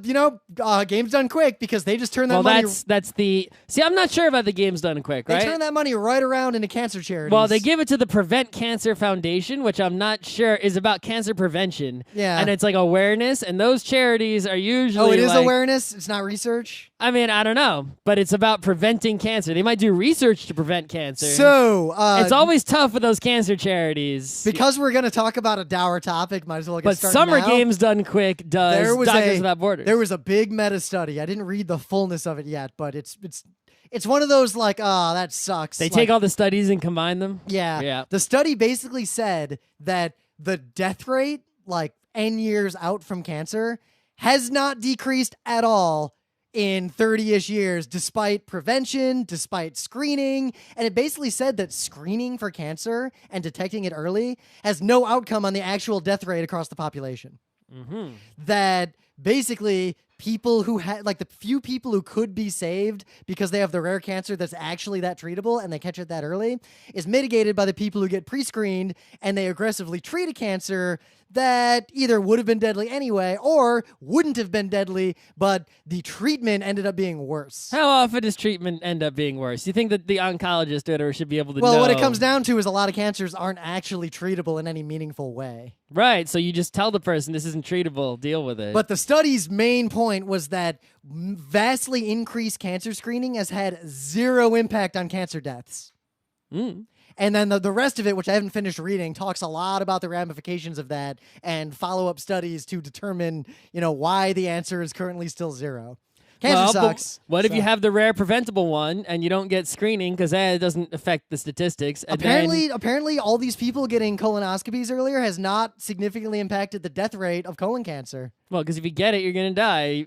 Games Done Quick because they just turn that money... that's the... See, I'm not sure about the Games Done Quick, right? They turn that money right around into cancer charities. Well, they give it to the Prevent Cancer Foundation, which I'm not sure is about cancer prevention. Yeah. And it's like awareness, and those charities are usually Oh, it is awareness? It's not research? I mean, I don't know, but it's about preventing cancer. They might do research to prevent cancer. So... it's always tough with those cancer charities. Because we're going to talk about a dour topic, might as well get started Summer now. Games Done Quick does Doctors Without Borders. There was a big meta study. I didn't read the fullness of it yet, but it's one of those like, that sucks. They take all the studies and combine them? Yeah. The study basically said that the death rate, like N years out from cancer, has not decreased at all in 30-ish years, despite prevention, despite screening. And it basically said that screening for cancer and detecting it early has no outcome on the actual death rate across the population. That basically people who had like the few people who could be saved because they have the rare cancer that's actually that treatable and they catch it that early is mitigated by the people who get pre-screened and they aggressively treat a cancer that either would have been deadly anyway or wouldn't have been deadly, but the treatment ended up being worse. How often does treatment end up being worse? You think that the oncologist should be able to know? Well, what it comes down to is a lot of cancers aren't actually treatable in any meaningful way. Right, so you just tell the person this isn't treatable, deal with it. But the study's main point was that vastly increased cancer screening has had zero impact on cancer deaths. And then the rest of it, which I haven't finished reading, talks a lot about the ramifications of that and follow-up studies to determine, why the answer is currently still zero. Cancer sucks. What if you have the rare preventable one and you don't get screening because it doesn't affect the statistics? And apparently, all these people getting colonoscopies earlier has not significantly impacted the death rate of colon cancer. Well, because if you get it, you're going to die,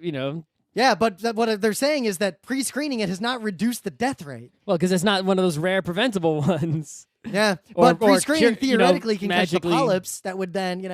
Yeah, but what they're saying is that pre-screening it has not reduced the death rate. Well, because it's not one of those rare preventable ones. Yeah, but pre-screening theoretically can magically catch the polyps that would then,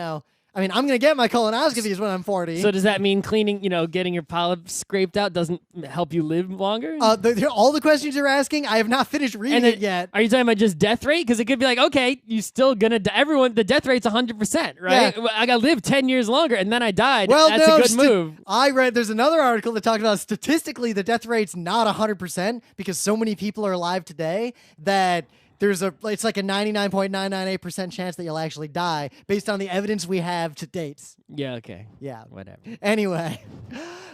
I'm going to get my colonoscopies when I'm 40. So does that mean cleaning, getting your polyps scraped out doesn't help you live longer? All the questions you're asking, I have not finished reading it yet. Are you talking about just death rate? Because it could be like, okay, you still gonna die. Everyone, the death rate's 100%, right? Yeah. I got to live 10 years longer, and then I died. Well, that's a good move. I read there's another article that talked about statistically the death rate's not 100% because so many people are alive today that it's like a 99.998% chance that you'll actually die based on the evidence we have to date. Yeah, okay. Yeah. Whatever. Anyway,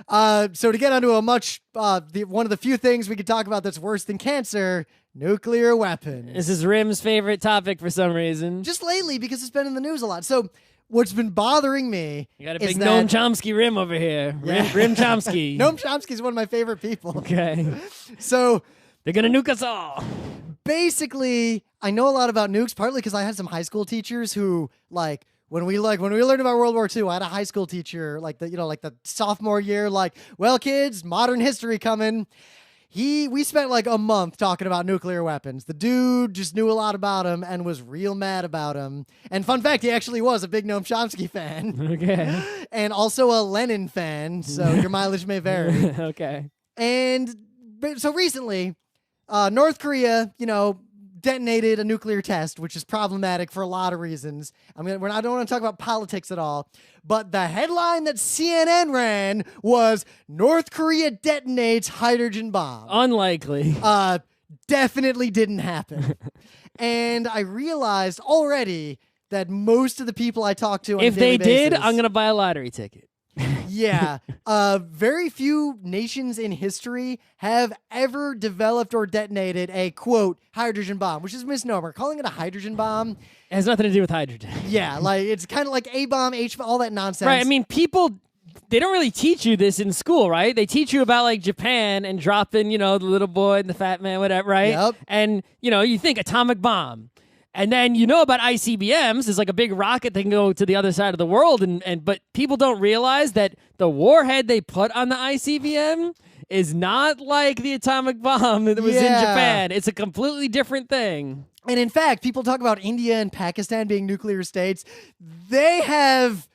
so to get onto a much, one of the few things we could talk about that's worse than cancer, nuclear weapons. This is Rim's favorite topic for some reason. Just lately because it's been in the news a lot. So what's been bothering me You got a big Noam Chomsky Rim over here. Yeah. Rim Chomsky. Noam Chomsky is one of my favorite people. Okay. So they're going to nuke us all. Basically, I know a lot about nukes, partly because I had some high school teachers who, when we learned about World War II, I had a high school teacher, the sophomore year, well, kids, modern history coming. We spent a month talking about nuclear weapons. The dude just knew a lot about them and was real mad about them. And fun fact, he actually was a big Noam Chomsky fan. Okay. And also a Lenin fan, so your mileage may vary. Okay. And so recently, North Korea, detonated a nuclear test, which is problematic for a lot of reasons. I don't want to talk about politics at all, but the headline that CNN ran was North Korea detonates hydrogen bomb. Unlikely. Definitely didn't happen. And I realized already that most of the people I talk to on if a daily they did, basis, I'm going to buy a lottery ticket. Yeah. Very few nations in history have ever developed or detonated a, quote, hydrogen bomb, which is a misnomer. Calling it a hydrogen bomb... It has nothing to do with hydrogen. Yeah, it's kind of like A-bomb, H-bomb, all that nonsense. Right, I mean, people... They don't really teach you this in school, right? They teach you about Japan and dropping, the little boy and the fat man, whatever, right? Yep. And, you think atomic bomb. And then about ICBMs. There's a big rocket that can go to the other side of the world, but people don't realize that the warhead they put on the ICBM is not like the atomic bomb that was in Japan. It's a completely different thing. And in fact, people talk about India and Pakistan being nuclear states. They have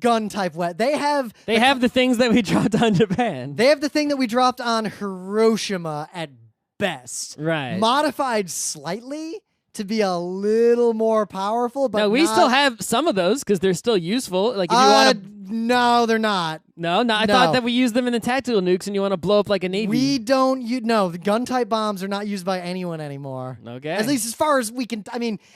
gun type They have the things that we dropped on Japan. They have the thing that we dropped on Hiroshima at best. Right. Modified slightly to be a little more powerful, but we still have some of those because they're still useful. If you want to... No, they're not. No, I thought that we used them in the tactical nukes and you want to blow up a Navy. We don't... the gun-type bombs are not used by anyone anymore. Okay. At least as far as we can...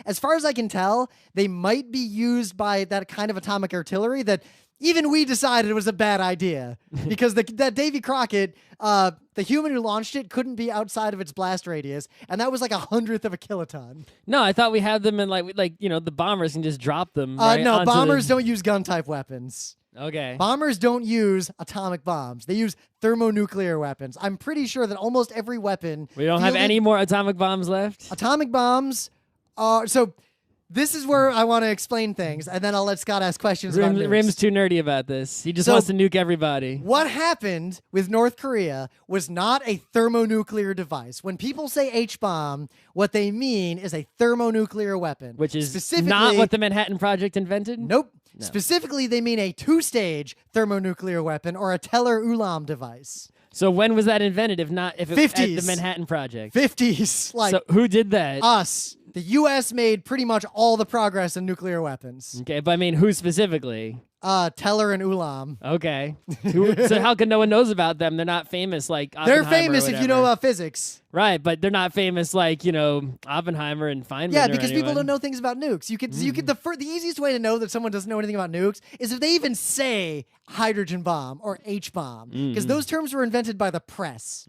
as far as I can tell, they might be used by that kind of atomic artillery that... Even we decided it was a bad idea because that Davy Crockett, the human who launched it, couldn't be outside of its blast radius, and that was 1/100th of a kiloton. No, I thought we had them in the bombers can just drop them. Right no, bombers don't use gun type weapons. Okay. Bombers don't use atomic bombs. They use thermonuclear weapons. I'm pretty sure that almost every weapon. We don't have any more atomic bombs left. Atomic bombs are so. This is where I want to explain things, and then I'll let Scott ask questions about nukes. Rim's too nerdy about this. He just wants to nuke everybody. What happened with North Korea was not a thermonuclear device. When people say H-bomb, what they mean is a thermonuclear weapon. Which is specifically not what the Manhattan Project invented? Nope. No. Specifically, they mean a 2-stage thermonuclear weapon or a Teller-Ulam device. So when was that invented? If it was at 50s. the Manhattan Project. 50s. Like so who did that? us. The U.S. made pretty much all the progress in nuclear weapons. Okay, but I mean, who specifically? Teller and Ulam. Okay. So how come no one knows about them? They're not famous like They're Oppenheimer famous or if you know about physics. Right, but they're not famous like, Oppenheimer and Feynman. Yeah, or because people anyone. don't know things about nukes. The easiest way to know that someone doesn't know anything about nukes is if they even say hydrogen bomb or H bomb, because those terms were invented by the press.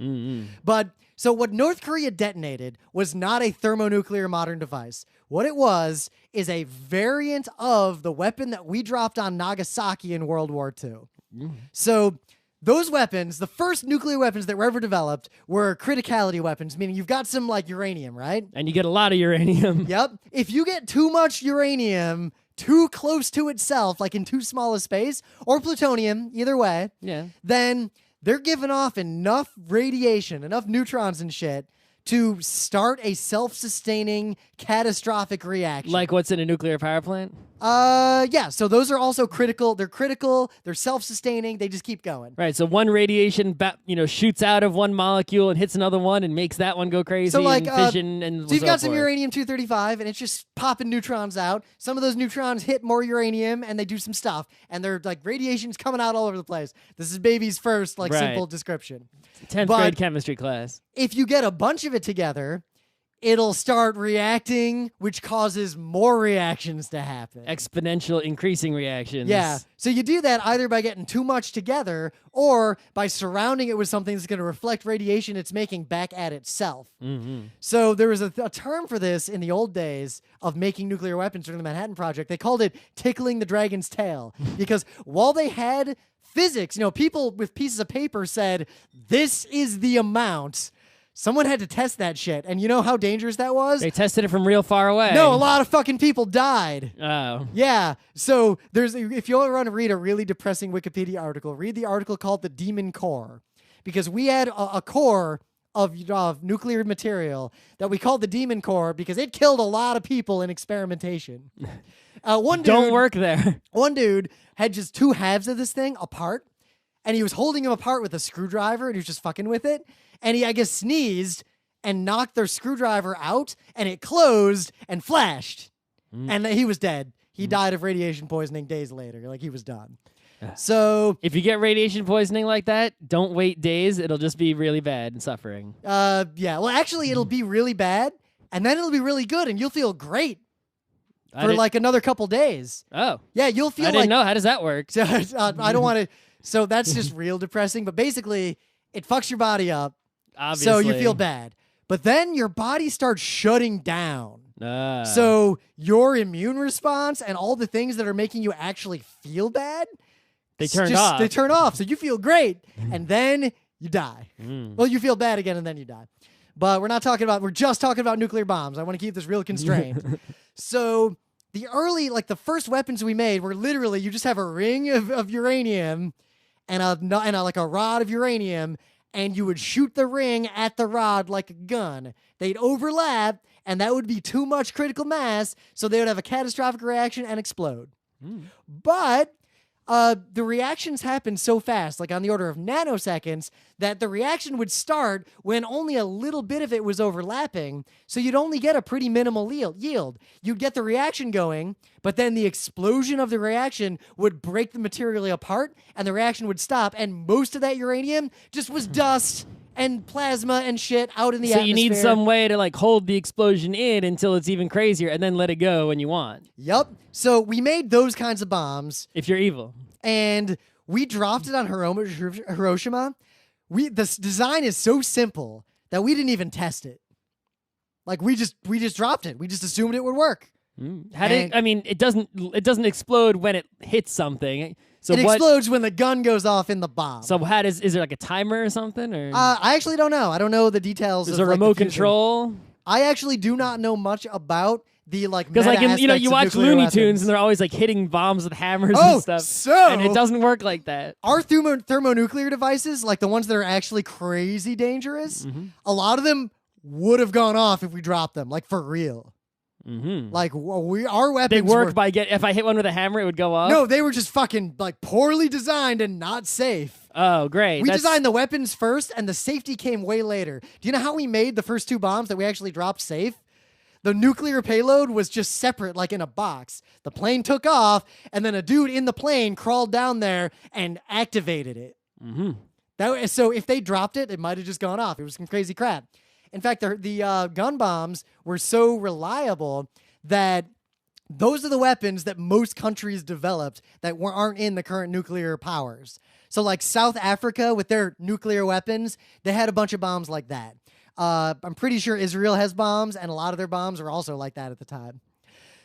But so what North Korea detonated was not a thermonuclear modern device. What it was is a variant of the weapon that we dropped on Nagasaki in World War II. So those weapons, the first nuclear weapons that were ever developed, were criticality weapons, meaning you've got some like uranium, right? And you get a lot of uranium. Yep. If you get too much uranium too close to itself, like in too small a space, or plutonium, either way, then they're giving off enough radiation, enough neutrons and shit to start a self-sustaining catastrophic reaction. Like what's in a nuclear power plant? Yeah. So those are also critical. They're critical. They're self-sustaining. They just keep going. Right. So one radiation, shoots out of one molecule and hits another one and makes that one go crazy. So like and fission and so you've got so some forth. uranium-235, and it's just popping neutrons out. Some of those neutrons hit more uranium, and they do some stuff, and they're like radiation's coming out all over the place. This is baby's first Right. simple description. 10th But grade chemistry class. if you get a bunch of it together, it'll start reacting, which causes more reactions to happen. Exponential increasing reactions. Yeah. So you do that either by getting too much together or by surrounding it with something that's going to reflect radiation it's making back at itself. So there was a term for this in the old days of making nuclear weapons during the Manhattan Project. They called it tickling the dragon's tail because while they had physics, people with pieces of paper said, this is the amount. Someone had to test that shit. And you know how dangerous that was? They tested it from real far away. No, a lot of fucking people died. Oh. Yeah. So if you want to read a really depressing Wikipedia article, read the article called The Demon Core. Because we had a core of nuclear material that we called the Demon Core because it killed a lot of people in experimentation. One dude, Don't work there. One dude had just two halves of this thing apart, and he was holding them apart with a screwdriver, and he was just fucking with it. And he, I guess, sneezed and knocked their screwdriver out, and it closed and flashed. And he was dead. He died of radiation poisoning days later. Like, he was done. So if you get radiation poisoning like that, don't wait days. It'll just be really bad and suffering. yeah. Well, actually, it'll be really bad, and then it'll be really good, and you'll feel great for like another couple days. Oh. Yeah, you'll feel I didn't know. How does that work? I don't want to. So that's just real depressing. But basically, it fucks your body up. Obviously. So you feel bad. But then your body starts shutting down. Ah. So your immune response and all the things that are making you actually feel bad, They turn off. So you feel great, and then you die. Well, you feel bad again, and then you die. But we're just talking about nuclear bombs. I want to keep this real constrained. So the first weapons we made were literally, you just have a ring of uranium and a rod of uranium, and you would shoot the ring at the rod like a gun. They'd overlap, and that would be too much critical mass, so they would have a catastrophic reaction and explode. But the reactions happen so fast, like on the order of nanoseconds, that the reaction would start when only a little bit of it was overlapping, so you'd only get a pretty minimal yield. You'd get the reaction going, but then the explosion of the reaction would break the material apart, and the reaction would stop, and most of that uranium just was dust and plasma and shit out in the atmosphere. So you need some way to like hold the explosion in until it's even crazier and then let it go when you want. Yep. So we made those kinds of bombs. If you're evil. And we dropped it on Hiroshima. This design is so simple that we didn't even test it. Like we just dropped it. We just assumed it would work. It doesn't explode when it hits something. So it explodes when the gun goes off in the bomb. So is there like a timer or something? Or I actually don't know. I don't know the details. There's a remote control. I actually do not know much about the because you watch Looney Tunes and they're always like hitting bombs with hammers and stuff. And it doesn't work like that. Our thermonuclear devices, like the ones that are actually crazy dangerous, a lot of them would have gone off if we dropped them, like for real. Like our weapons They work were, by if I hit one with a hammer, it would go off. no, they were just fucking like poorly designed and not safe. Oh, great. We designed the weapons first, and the safety came way later. Do you know how we made the first 2 bombs that we actually dropped safe? The nuclear payload was just separate, like in a box. The plane took off, and then a dude in the plane crawled down there and activated it. So if they dropped it, it might have just gone off. It was some crazy crap. In fact, the gun bombs were so reliable that those are the weapons that most countries developed that aren't in the current nuclear powers. So like South Africa with their nuclear weapons, they had a bunch of bombs like that. I'm pretty sure Israel has bombs, and a lot of their bombs were also like that at the time.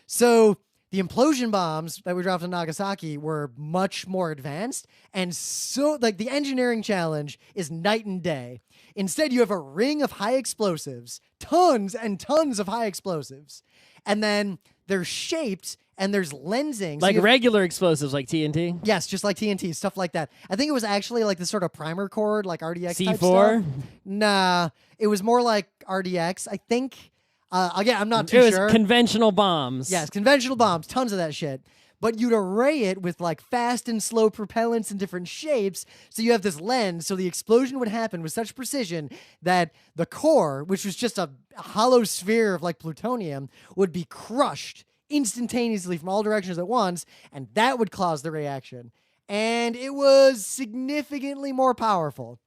So the implosion bombs that we dropped in Nagasaki were much more advanced, and so like the engineering challenge is night and day. Instead, you have a ring of high explosives, tons and tons of high explosives, and then they're shaped and there's lensing. Like regular explosives, like TNT? Yes, just like TNT, stuff like that. I think it was actually like this sort of primer cord, like RDX type C4? stuff. Nah, it was more like RDX, I think. Again, I'm not too It sure. was conventional bombs. Yes, conventional bombs, tons of that shit. But you'd array it with like fast and slow propellants in different shapes, so you have this lens, so the explosion would happen with such precision that the core, which was just a hollow sphere of like plutonium, would be crushed instantaneously from all directions at once, and that would cause the reaction. And it was significantly more powerful.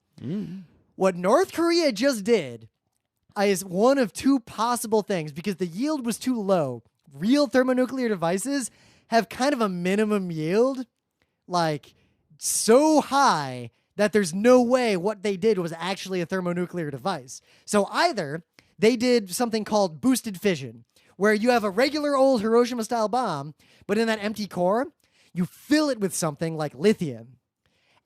What North Korea just did is one of 2 possible things, because the yield was too low. Real thermonuclear devices have kind of a minimum yield, like so high that there's no way what they did was actually a thermonuclear device. So either they did something called boosted fission, where you have a regular old Hiroshima-style bomb, but in that empty core, you fill it with something like lithium.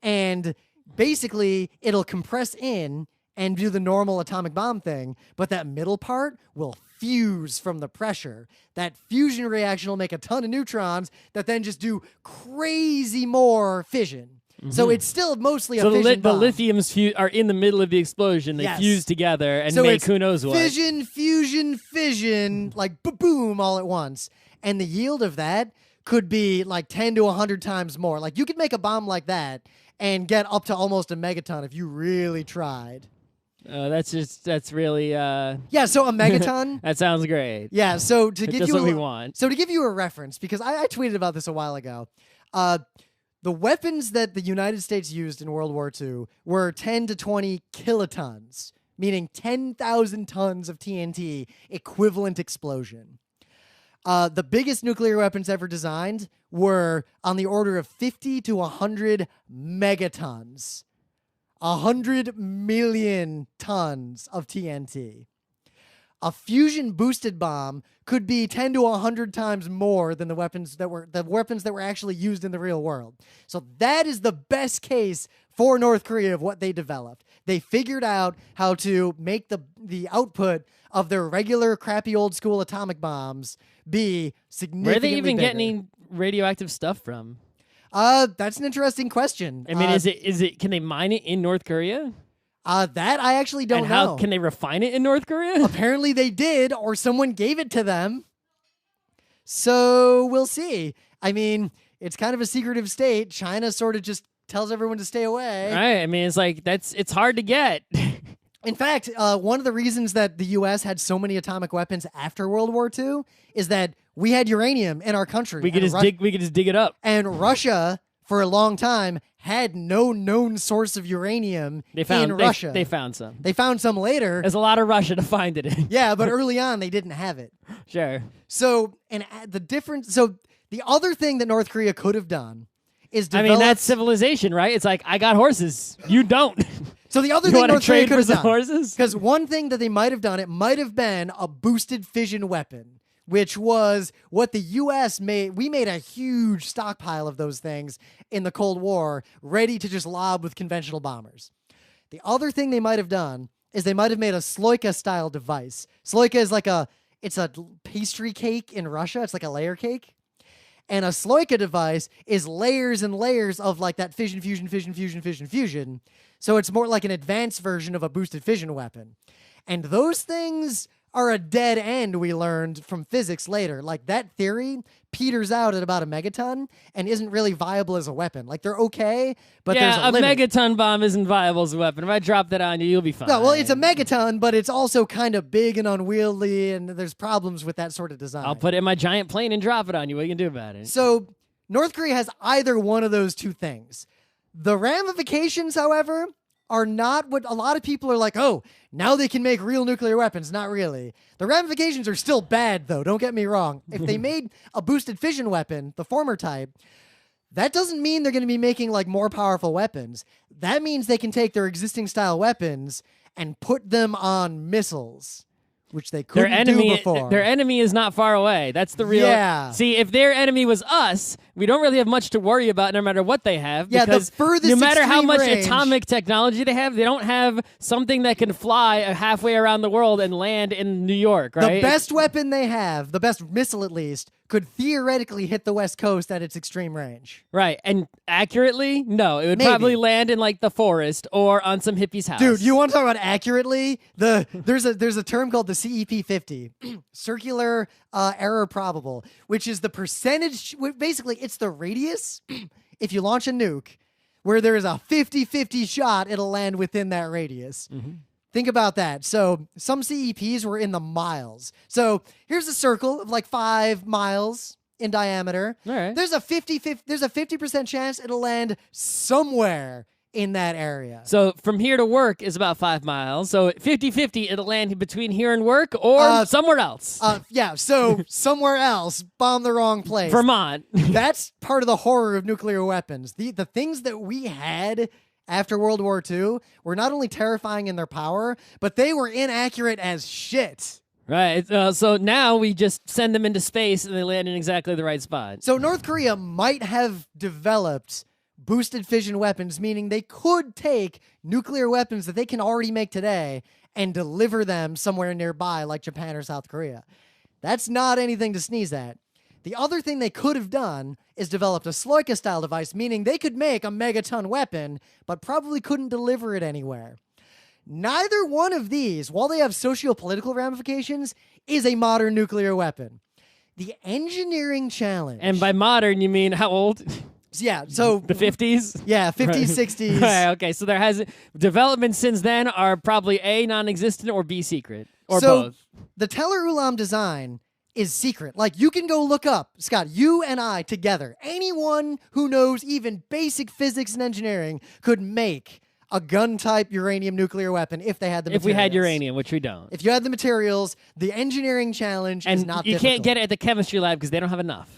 And basically, it'll compress in and do the normal atomic bomb thing, but that middle part will fuse from the pressure. That fusion reaction will make a ton of neutrons that then just do crazy more fission. So it's still mostly a fission the bomb. lithiums are in the middle of the explosion. They Yes. fuse together and So make it's who knows what. Fission, fusion, fission, like boom, all at once. And the yield of that could be like 10 to 100 times more. Like you could make a bomb like that and get up to almost a megaton if you really tried. That's really Yeah, so a megaton. that sounds great. Yeah, so to give Just you what we want. So to give you a reference, because I tweeted about this a while ago, the weapons that the United States used in World War II were 10 to 20 kilotons, meaning 10,000 tons of TNT equivalent explosion. The biggest nuclear weapons ever designed were on the order of 50 to 100 megatons. 100 million tons of TNT. A fusion boosted bomb could be 10 to 100 times more than the weapons that were actually used in the real world. So that is the best case for North Korea of what they developed. They figured out how to make the output of their regular crappy old school atomic bombs be significantly Where are they even bigger. getting radioactive stuff from? That's an interesting question. I mean, is it? Can they mine it in North Korea? That I actually don't and know. how can they refine it in North Korea? Apparently they did, or someone gave it to them. So we'll see. I mean, it's kind of a secretive state. China sort of just tells everyone to stay away. Right. I mean, it's like it's hard to get. In fact, one of the reasons that the U.S. had so many atomic weapons after World War II is that we had uranium in our country. We could just dig it up. And Russia, for a long time, had no known source of uranium in Russia. They found some. They found some later. There's a lot of Russia to find it in. Yeah, but early on they didn't have it. Sure. So, and the other thing that North Korea could have done is develop. I mean, that's civilization, right? It's like, I got horses. You don't. So the other You thing want to North Korea trade could for have some done, horses? because one thing that they might have done, it might have been a boosted fission weapon, which was what the U.S. made. We made a huge stockpile of those things in the Cold War, ready to just lob with conventional bombers. The other thing they might have done is they might have made a sloika-style device. Sloika is it's a pastry cake in Russia. It's like a layer cake. And a sloika device is layers and layers of like that fission, fusion, fission, fusion, fission, fusion. So it's more like an advanced version of a boosted fission weapon. And those things are a dead end, we learned from physics later. Like, that theory peters out at about a megaton and isn't really viable as a weapon. Like, they're okay, but there's a limit. Megaton bomb isn't viable as a weapon. If I drop that on you, you'll be fine. No, well, it's a megaton, but it's also kind of big and unwieldy, and there's problems with that sort of design. I'll put it in my giant plane and drop it on you. What are you going to do about it? So North Korea has either one of those two things. The ramifications, however, are not what a lot of people are like, oh, now they can make real nuclear weapons. Not really. The ramifications are still bad, though. Don't get me wrong. If they made a boosted fission weapon, the former type, that doesn't mean they're going to be making like more powerful weapons. That means they can take their existing style weapons and put them on missiles, which they couldn't do before. Their enemy is not far away. That's the real... Yeah. See, if their enemy was us, we don't really have much to worry about no matter what they have. Yeah, because the furthest no matter how extreme much range, atomic technology they don't have something that can fly halfway around the world and land in New York, right? The best weapon they have, the best missile at least, could theoretically hit the West Coast at its extreme range. Right, and accurately, no. It would probably land in like the forest or on some hippie's house. Dude, you want to talk about accurately? There's a term called the CEP50, circular error probable, which is the percentage. Basically, it's the radius. If you launch a nuke, where there is a 50-50 shot, it'll land within that radius. Mm-hmm. Think about that. So some CEPs were in the miles. So here's a circle of like 5 miles in diameter. All right. There's a 50% chance it'll land somewhere in that area. So from here to work is about 5 miles. So 50-50, it'll land between here and work or somewhere else. Yeah, so somewhere else, bomb the wrong place. Vermont. That's part of the horror of nuclear weapons. The things that we had after World War II were not only terrifying in their power, but they were inaccurate as shit. Right. So now we just send them into space and they land in exactly the right spot. So North Korea might have developed boosted fission weapons, meaning they could take nuclear weapons that they can already make today and deliver them somewhere nearby, like Japan or South Korea. That's not anything to sneeze at. The other thing they could have done is developed a Sloika-style device, meaning they could make a megaton weapon, but probably couldn't deliver it anywhere. Neither one of these, while they have socio-political ramifications, is a modern nuclear weapon. The engineering challenge... And by modern, you mean how old? Yeah, so... The 50s? Yeah, 50s, 60s. Right, okay, so there has... Developments since then are probably A, non-existent, or B, secret. Or both. The Teller Ulam design is secret. Like, you can go look up, Scott, you and I together, anyone who knows even basic physics and engineering could make a gun-type uranium nuclear weapon if they had the materials. If we had uranium, which we don't. If you had the materials, the engineering challenge is not difficult. And you can't get it at the chemistry lab because they don't have enough.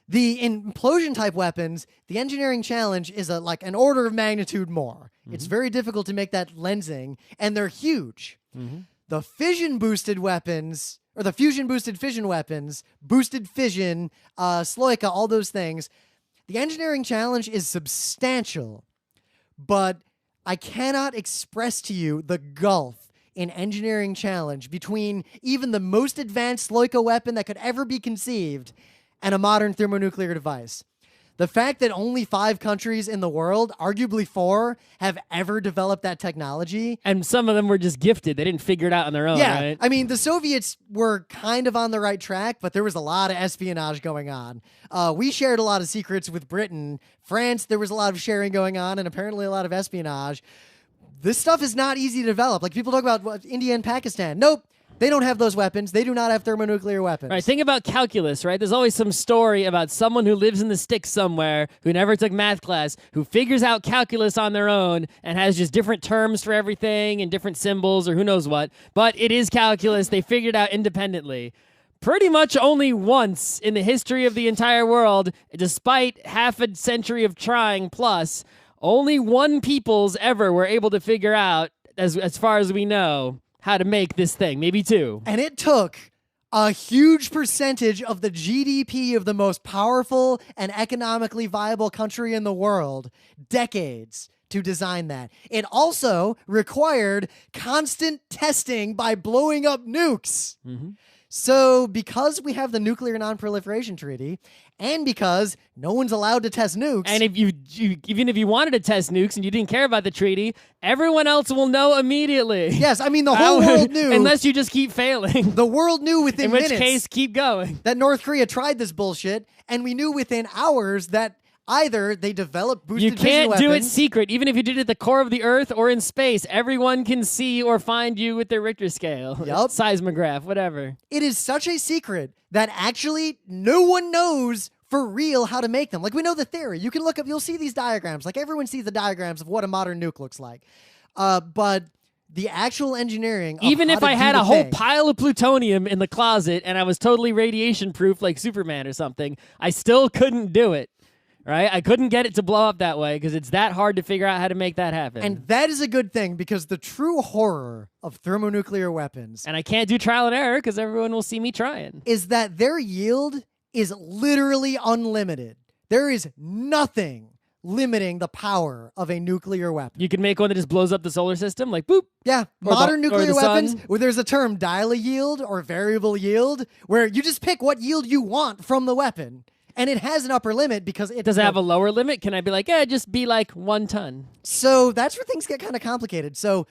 The implosion-type weapons, the engineering challenge is like an order of magnitude more. Mm-hmm. It's very difficult to make that lensing, and they're huge. Mm-hmm. The fission-boosted weapons... or the fusion-boosted fission weapons, boosted fission, Sloika, all those things. The engineering challenge is substantial, but I cannot express to you the gulf in engineering challenge between even the most advanced Sloika weapon that could ever be conceived and a modern thermonuclear device. The fact that only 5 countries in the world, arguably 4, have ever developed that technology. And some of them were just gifted. They didn't figure it out on their own, right? I mean, the Soviets were kind of on the right track, but there was a lot of espionage going on. We shared a lot of secrets with Britain. France, there was a lot of sharing going on, and apparently a lot of espionage. This stuff is not easy to develop. Like, people talk about India and Pakistan. Nope. They don't have those weapons. They do not have thermonuclear weapons. Right. Think about calculus, right? There's always some story about someone who lives in the sticks somewhere, who never took math class, who figures out calculus on their own and has just different terms for everything and different symbols or who knows what. But it is calculus. They figured it out independently. Pretty much only once in the history of the entire world, despite half a century of trying plus, only one peoples ever were able to figure out, as far as we know, how to make this thing, maybe 2. And it took a huge percentage of the GDP of the most powerful and economically viable country in the world, decades, to design that. It also required constant testing by blowing up nukes. Mm-hmm. So because we have the Nuclear Non-Proliferation Treaty, and because no one's allowed to test nukes... And if you even if you wanted to test nukes and you didn't care about the treaty, everyone else will know immediately. Yes, I mean, the whole world knew... Unless you just keep failing. The world knew within minutes... In which case, keep going. ...that North Korea tried this bullshit, and we knew within hours that either they developed boosted fission weapons... You can't do it secret. Even if you did it at the core of the Earth or in space, everyone can see or find you with their Richter scale. Yup. Seismograph, whatever. It is such a secret that actually no one knows for real how to make them. Like, we know the theory. You can look up, you'll see these diagrams. Like, everyone sees the diagrams of what a modern nuke looks like. But the actual engineering of even how if to I do had the a whole thing, pile of plutonium in the closet and I was totally radiation proof like Superman or something, I still couldn't do it. Right? I couldn't get it to blow up that way because it's that hard to figure out how to make that happen. And that is a good thing, because the true horror of thermonuclear weapons... And I can't do trial and error because everyone will see me trying. ...is that their yield is literally unlimited. There is nothing limiting the power of a nuclear weapon. You can make one that just blows up the solar system, like boop. Yeah, Or modern or nuclear the weapons, sun. where there's a term dial-a-yield or variable yield, where you just pick what yield you want from the weapon. And it has an upper limit because it Does it have a lower limit? Can I be like, just be like 1 ton? So that's where things get kind of complicated. So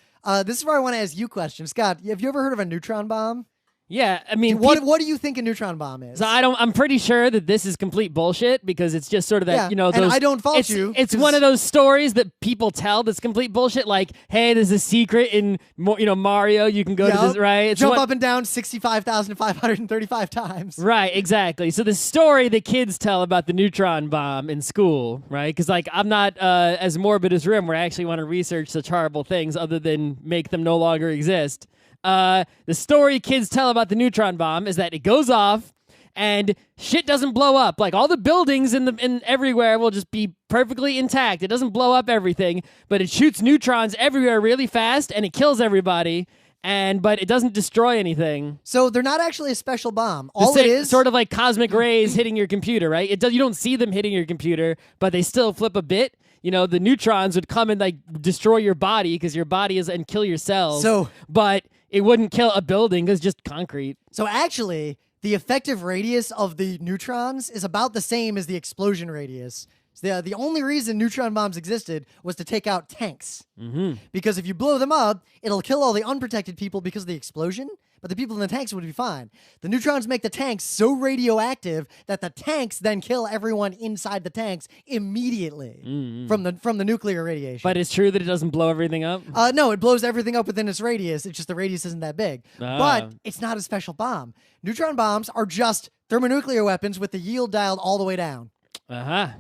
this is where I want to ask you questions. Scott, have you ever heard of a neutron bomb? Yeah, I mean, What do you think a neutron bomb is? So I'm pretty sure that this is complete bullshit because it's just sort of that, Yeah, and I don't fault you, It's 'cause- one of those stories that people tell that's complete bullshit. Like, hey, there's a secret in Mario. You can go to this, right? It's Jump up and down 65,535 times. Right, exactly. So the story that kids tell about the neutron bomb in school, right? Because like I'm not as morbid as Rim, where I actually want to research such horrible things other than make them no longer exist. The story kids tell about the neutron bomb is that it goes off and shit doesn't blow up. Like all the buildings in everywhere will just be perfectly intact. It doesn't blow up everything, but it shoots neutrons everywhere really fast and it kills everybody. But it doesn't destroy anything. So they're not actually a special bomb. All it is sort of like cosmic rays hitting your computer, right? You don't see them hitting your computer, but they still flip a bit. The neutrons would come and like destroy your body because your body is and kill your cells. But it wouldn't kill a building because it's just concrete. So actually, the effective radius of the neutrons is about the same as the explosion radius. So the only reason neutron bombs existed was to take out tanks. Mm-hmm. Because if you blow them up, it'll kill all the unprotected people because of the explosion, but the people in the tanks would be fine. The neutrons make the tanks so radioactive that the tanks then kill everyone inside the tanks immediately from the nuclear radiation. But it's true that it doesn't blow everything up? No, it blows everything up within its radius. It's just the radius isn't that big. But it's not a special bomb. Neutron bombs are just thermonuclear weapons with the yield dialed all the way down. Uh-huh.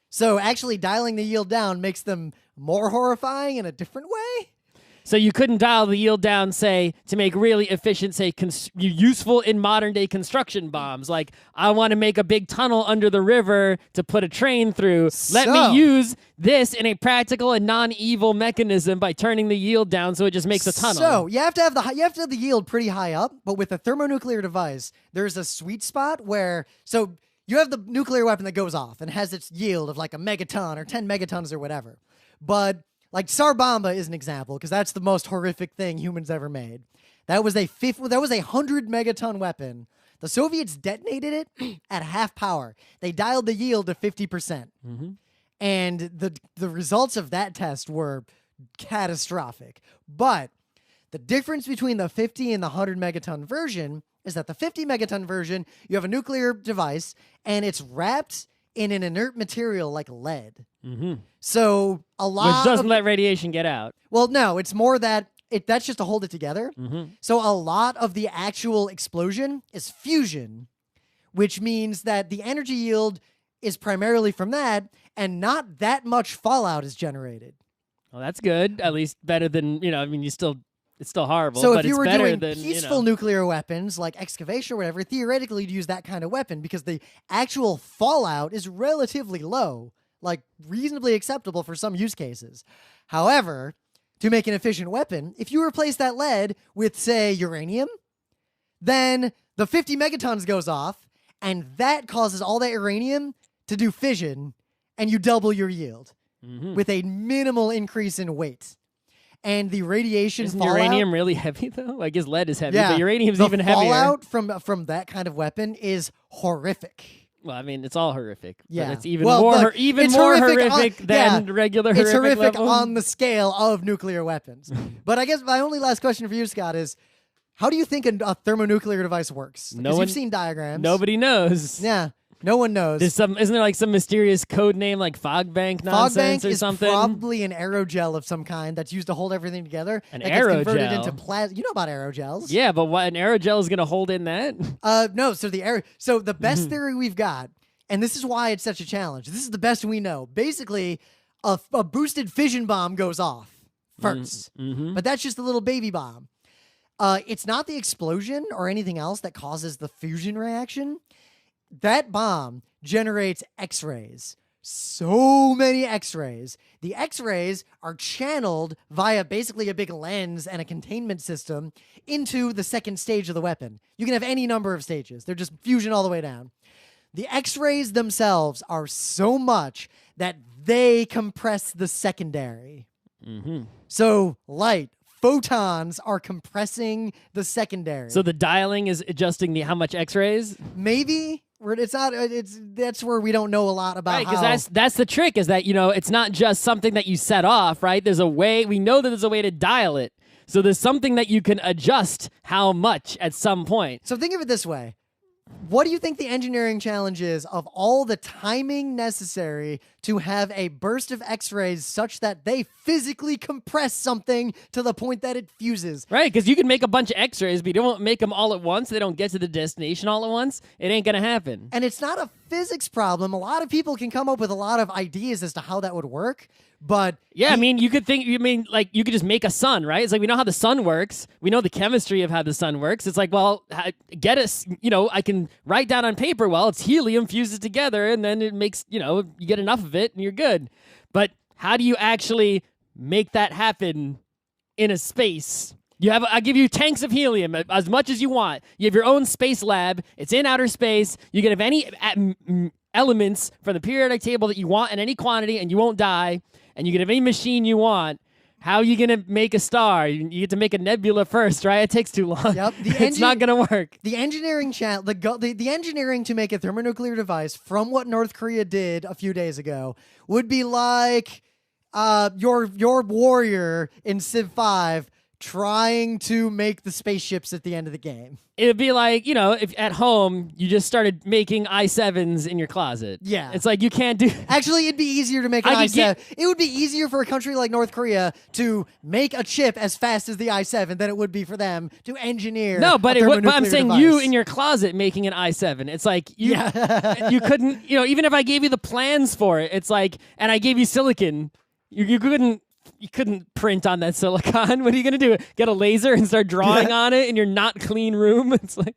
So actually dialing the yield down makes them more horrifying in a different way. So you couldn't dial the yield down, say, to make really efficient, say, useful in modern-day construction bombs. Like, I want to make a big tunnel under the river to put a train through. Let me use this in a practical and non-evil mechanism by turning the yield down so it just makes a tunnel. So you have to have the yield pretty high up, but with a thermonuclear device, there's a sweet spot where you have the nuclear weapon that goes off and has its yield of like a megaton or 10 megatons or whatever. But like Tsar Bomba is an example because that's the most horrific thing humans ever made. That was a 100 megaton weapon. The Soviets detonated it at half power. They dialed the yield to 50%. Mm-hmm. And the results of that test were catastrophic. But the difference between the 50 and the 100 megaton version is that the 50 megaton version, you have a nuclear device, and it's wrapped in an inert material like lead. Mm-hmm. So a lot Which doesn't let radiation get out. Well, no, it's more that that's just to hold it together. Mm-hmm. So a lot of the actual explosion is fusion, which means that the energy yield is primarily from that, and not that much fallout is generated. Well, that's good. At least better than, it's still horrible. So but if you it's were better doing than, peaceful nuclear weapons like excavation or whatever, theoretically you'd use that kind of weapon because the actual fallout is relatively low, like reasonably acceptable for some use cases. However, to make an efficient weapon, if you replace that lead with, say, uranium, then the 50 megatons goes off, and that causes all that uranium to do fission, and you double your yield. with a minimal increase in weight. And the radiation Isn't fallout, uranium really heavy, though? I guess lead is heavy, yeah, but uranium's the even heavier. fallout from that kind of weapon is horrific. Well, I mean, it's all horrific. Yeah. But it's even Well, more, look, even it's more horrific horrific than regular It's horrific horrific level. on the scale of nuclear weapons. But I guess my only last question for you, Scott, is how do you think a thermonuclear device works? Because you've seen diagrams. Nobody knows. Yeah. No one knows. Isn't there like some mysterious code name like fog bank nonsense or something? Is probably an aerogel of some kind that's used to hold everything together. An that gets converted aerogel? into plasma. You know about aerogels? Yeah, but what, an aerogel is going to hold in that? No. So the best theory we've got, and this is why it's such a challenge. This is the best we know. Basically, a boosted fission bomb goes off first, but that's just a little baby bomb. It's not the explosion or anything else that causes the fusion reaction. That bomb generates X-rays. So many X-rays. The X-rays are channeled via basically a big lens and a containment system into the second stage of the weapon. You can have any number of stages. They're just fusion all the way down. The X-rays themselves are so much that they compress the secondary. So light, photons are compressing the secondary. So the dialing is adjusting how much X-rays? Maybe. It's not. That's where we don't know a lot about. Right, because that's the trick. Is that it's not just something that you set off. Right, there's a way. We know that there's a way to dial it. So there's something that you can adjust how much at some point. So think of it this way. What do you think the engineering challenge is of all the timing necessary to have a burst of X-rays such that they physically compress something to the point that it fuses? Right, because you can make a bunch of X-rays, but you don't make them all at once. They don't get to the destination all at once. It ain't going to happen. And it's not a physics problem. A lot of people can come up with a lot of ideas as to how that would work. But yeah, I mean, you could just make a sun, right? It's like we know how the sun works. We know the chemistry of how the sun works. It's like, well, get us, I can write down on paper, well, it's helium fuses together, and then it makes, you get enough of it, and you're good. But how do you actually make that happen in a space? I give you tanks of helium, as much as you want. You have your own space lab. It's in outer space. You can have any elements from the periodic table that you want in any quantity, and you won't die. And you can have any machine you want. How are you going to make a star? You get to make a nebula first, right? It takes too long. Yep. It's not going to work. The engineering the engineering to make a thermonuclear device from what North Korea did a few days ago would be like your warrior in Civ 5 trying to make the spaceships at the end of the game. It would be like, if at home you just started making i7s in your closet. Yeah. It's like you can't do... Actually, it'd be easier to make an i7. It would be easier for a country like North Korea to make a chip as fast as the i7 than it would be for them to engineer but I'm saying device. you in your closet making an i7. It's like you couldn't, even if I gave you the plans for it, it's like, and I gave you silicon, you couldn't print on that silicon. What are you going to do? Get a laser and start drawing on it in your not clean room? It's like,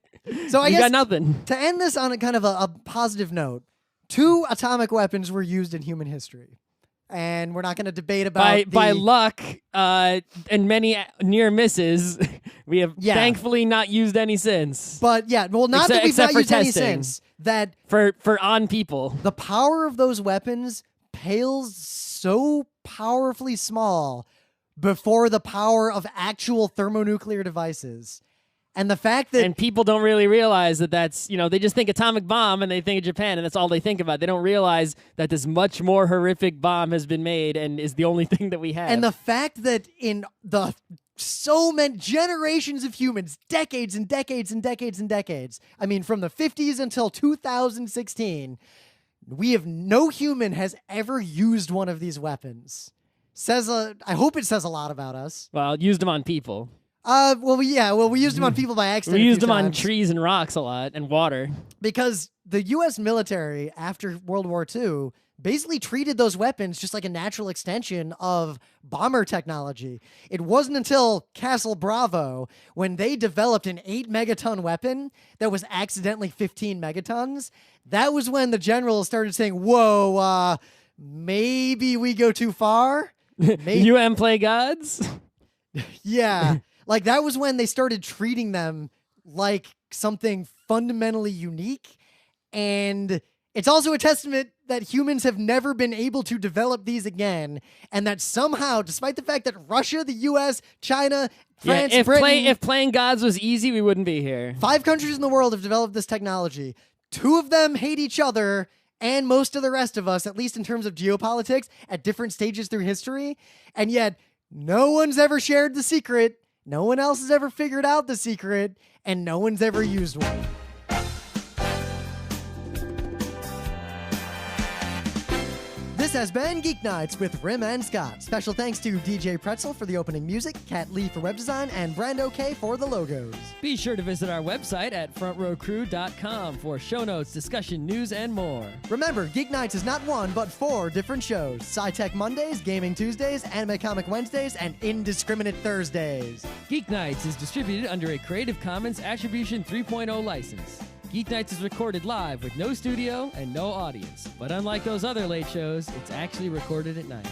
so I guess got nothing. To end this on a kind of a positive note, 2 atomic weapons were used in human history. And we're not going to debate about by luck and many near misses, we have thankfully not used any since. But not that we've not used any since. That for on people. The power of those weapons pales so powerfully small before the power of actual thermonuclear devices. And the fact that... And people don't really realize that's, they just think atomic bomb and they think of Japan and that's all they think about. They don't realize that this much more horrific bomb has been made and is the only thing that we have. And the fact that in the so many generations of humans, decades and decades and decades and decades, I mean, from the 50s until 2016... no human has ever used one of these weapons. I hope it says a lot about us. Well, used them on people. We used them on people by accident. We used them on trees and rocks a lot and water. Because the U.S. military, after World War II, basically treated those weapons just like a natural extension of bomber technology. It wasn't until Castle Bravo when they developed an 8-megaton weapon that was accidentally 15 megatons. That was when the generals started saying, whoa, maybe we go too far. UN play gods? Yeah. Like that was when they started treating them like something fundamentally unique. And It's also a testament that humans have never been able to develop these again, and that somehow, despite the fact that Russia, the US, China, France, Britain... if playing gods was easy, we wouldn't be here. 5 countries in the world have developed this technology. 2 of them hate each other, and most of the rest of us, at least in terms of geopolitics, at different stages through history, and yet no one's ever shared the secret, no one else has ever figured out the secret, and no one's ever used one. This has been Geek Nights with Rim and Scott. Special thanks to DJ Pretzel for the opening music, Kat Lee for web design, and Brando K for the logos. Be sure to visit our website at frontrowcrew.com for show notes, discussion, news, and more. Remember, Geek Nights is not 1, but 4 different shows. Sci-Tech Mondays, Gaming Tuesdays, Anime Comic Wednesdays, and Indiscriminate Thursdays. Geek Nights is distributed under a Creative Commons Attribution 3.0 license. Geek Nights is recorded live with no studio and no audience. But unlike those other late shows, it's actually recorded at night.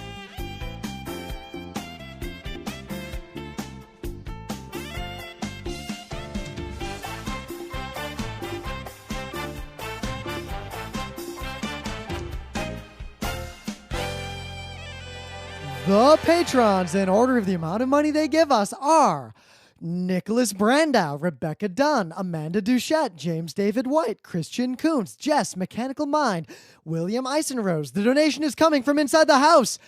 The patrons, in order of the amount of money they give us, are... Nicholas Brandow, Rebecca Dunn, Amanda Duchette, James David White, Christian Kuntz, Jess, Mechanical Mind, William Eisenrose. The donation is coming from inside the house.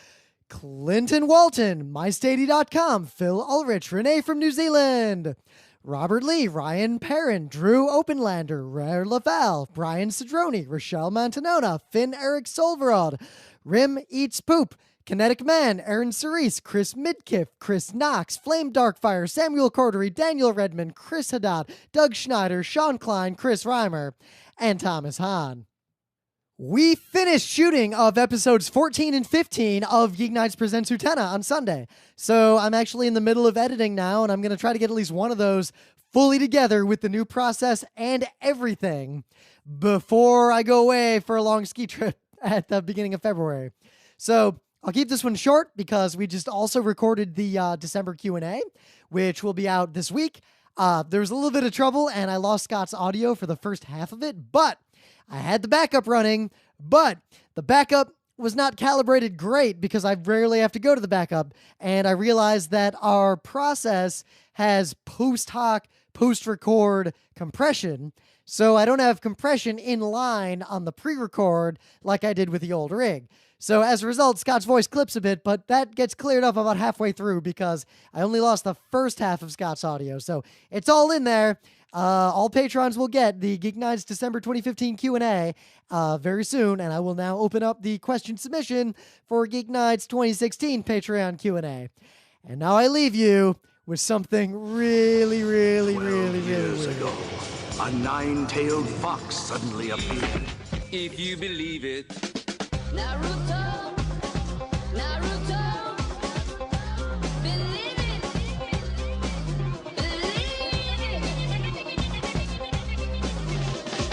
Clinton Walton, MyStady.com, Phil Ulrich, Renee from New Zealand, Robert Lee, Ryan Perrin, Drew Openlander, Rare Laval, Brian Cedrone, Rochelle Mantanona, Finn Eric Solverod, Rim Eats Poop, Kinetic Man, Aaron Cerise, Chris Midkiff, Chris Knox, Flame Darkfire, Samuel Cordery, Daniel Redmond, Chris Haddad, Doug Schneider, Sean Klein, Chris Reimer, and Thomas Hahn. We finished shooting of episodes 14 and 15 of Geek Nights Presents Utena on Sunday. So I'm actually in the middle of editing now, and I'm going to try to get at least one of those fully together with the new process and everything before I go away for a long ski trip at the beginning of February. So I'll keep this one short because we just also recorded the December Q&A, which will be out this week. There was a little bit of trouble, and I lost Scott's audio for the first half of it, but I had the backup running, but the backup was not calibrated great because I rarely have to go to the backup, and I realized that our process has post-hoc, post-record compression, so I don't have compression in line on the pre-record like I did with the old rig. So as a result, Scott's voice clips a bit, but that gets cleared up about halfway through because I only lost the first half of Scott's audio. So it's all in there. All patrons will get the Geek Nights December 2015 Q&A very soon, and I will now open up the question submission for Geek Nights 2016 Patreon Q&A. And now I leave you with something really years weird. ago, a 9-tailed fox suddenly appeared. If you believe it. Naruto, Naruto, believe it,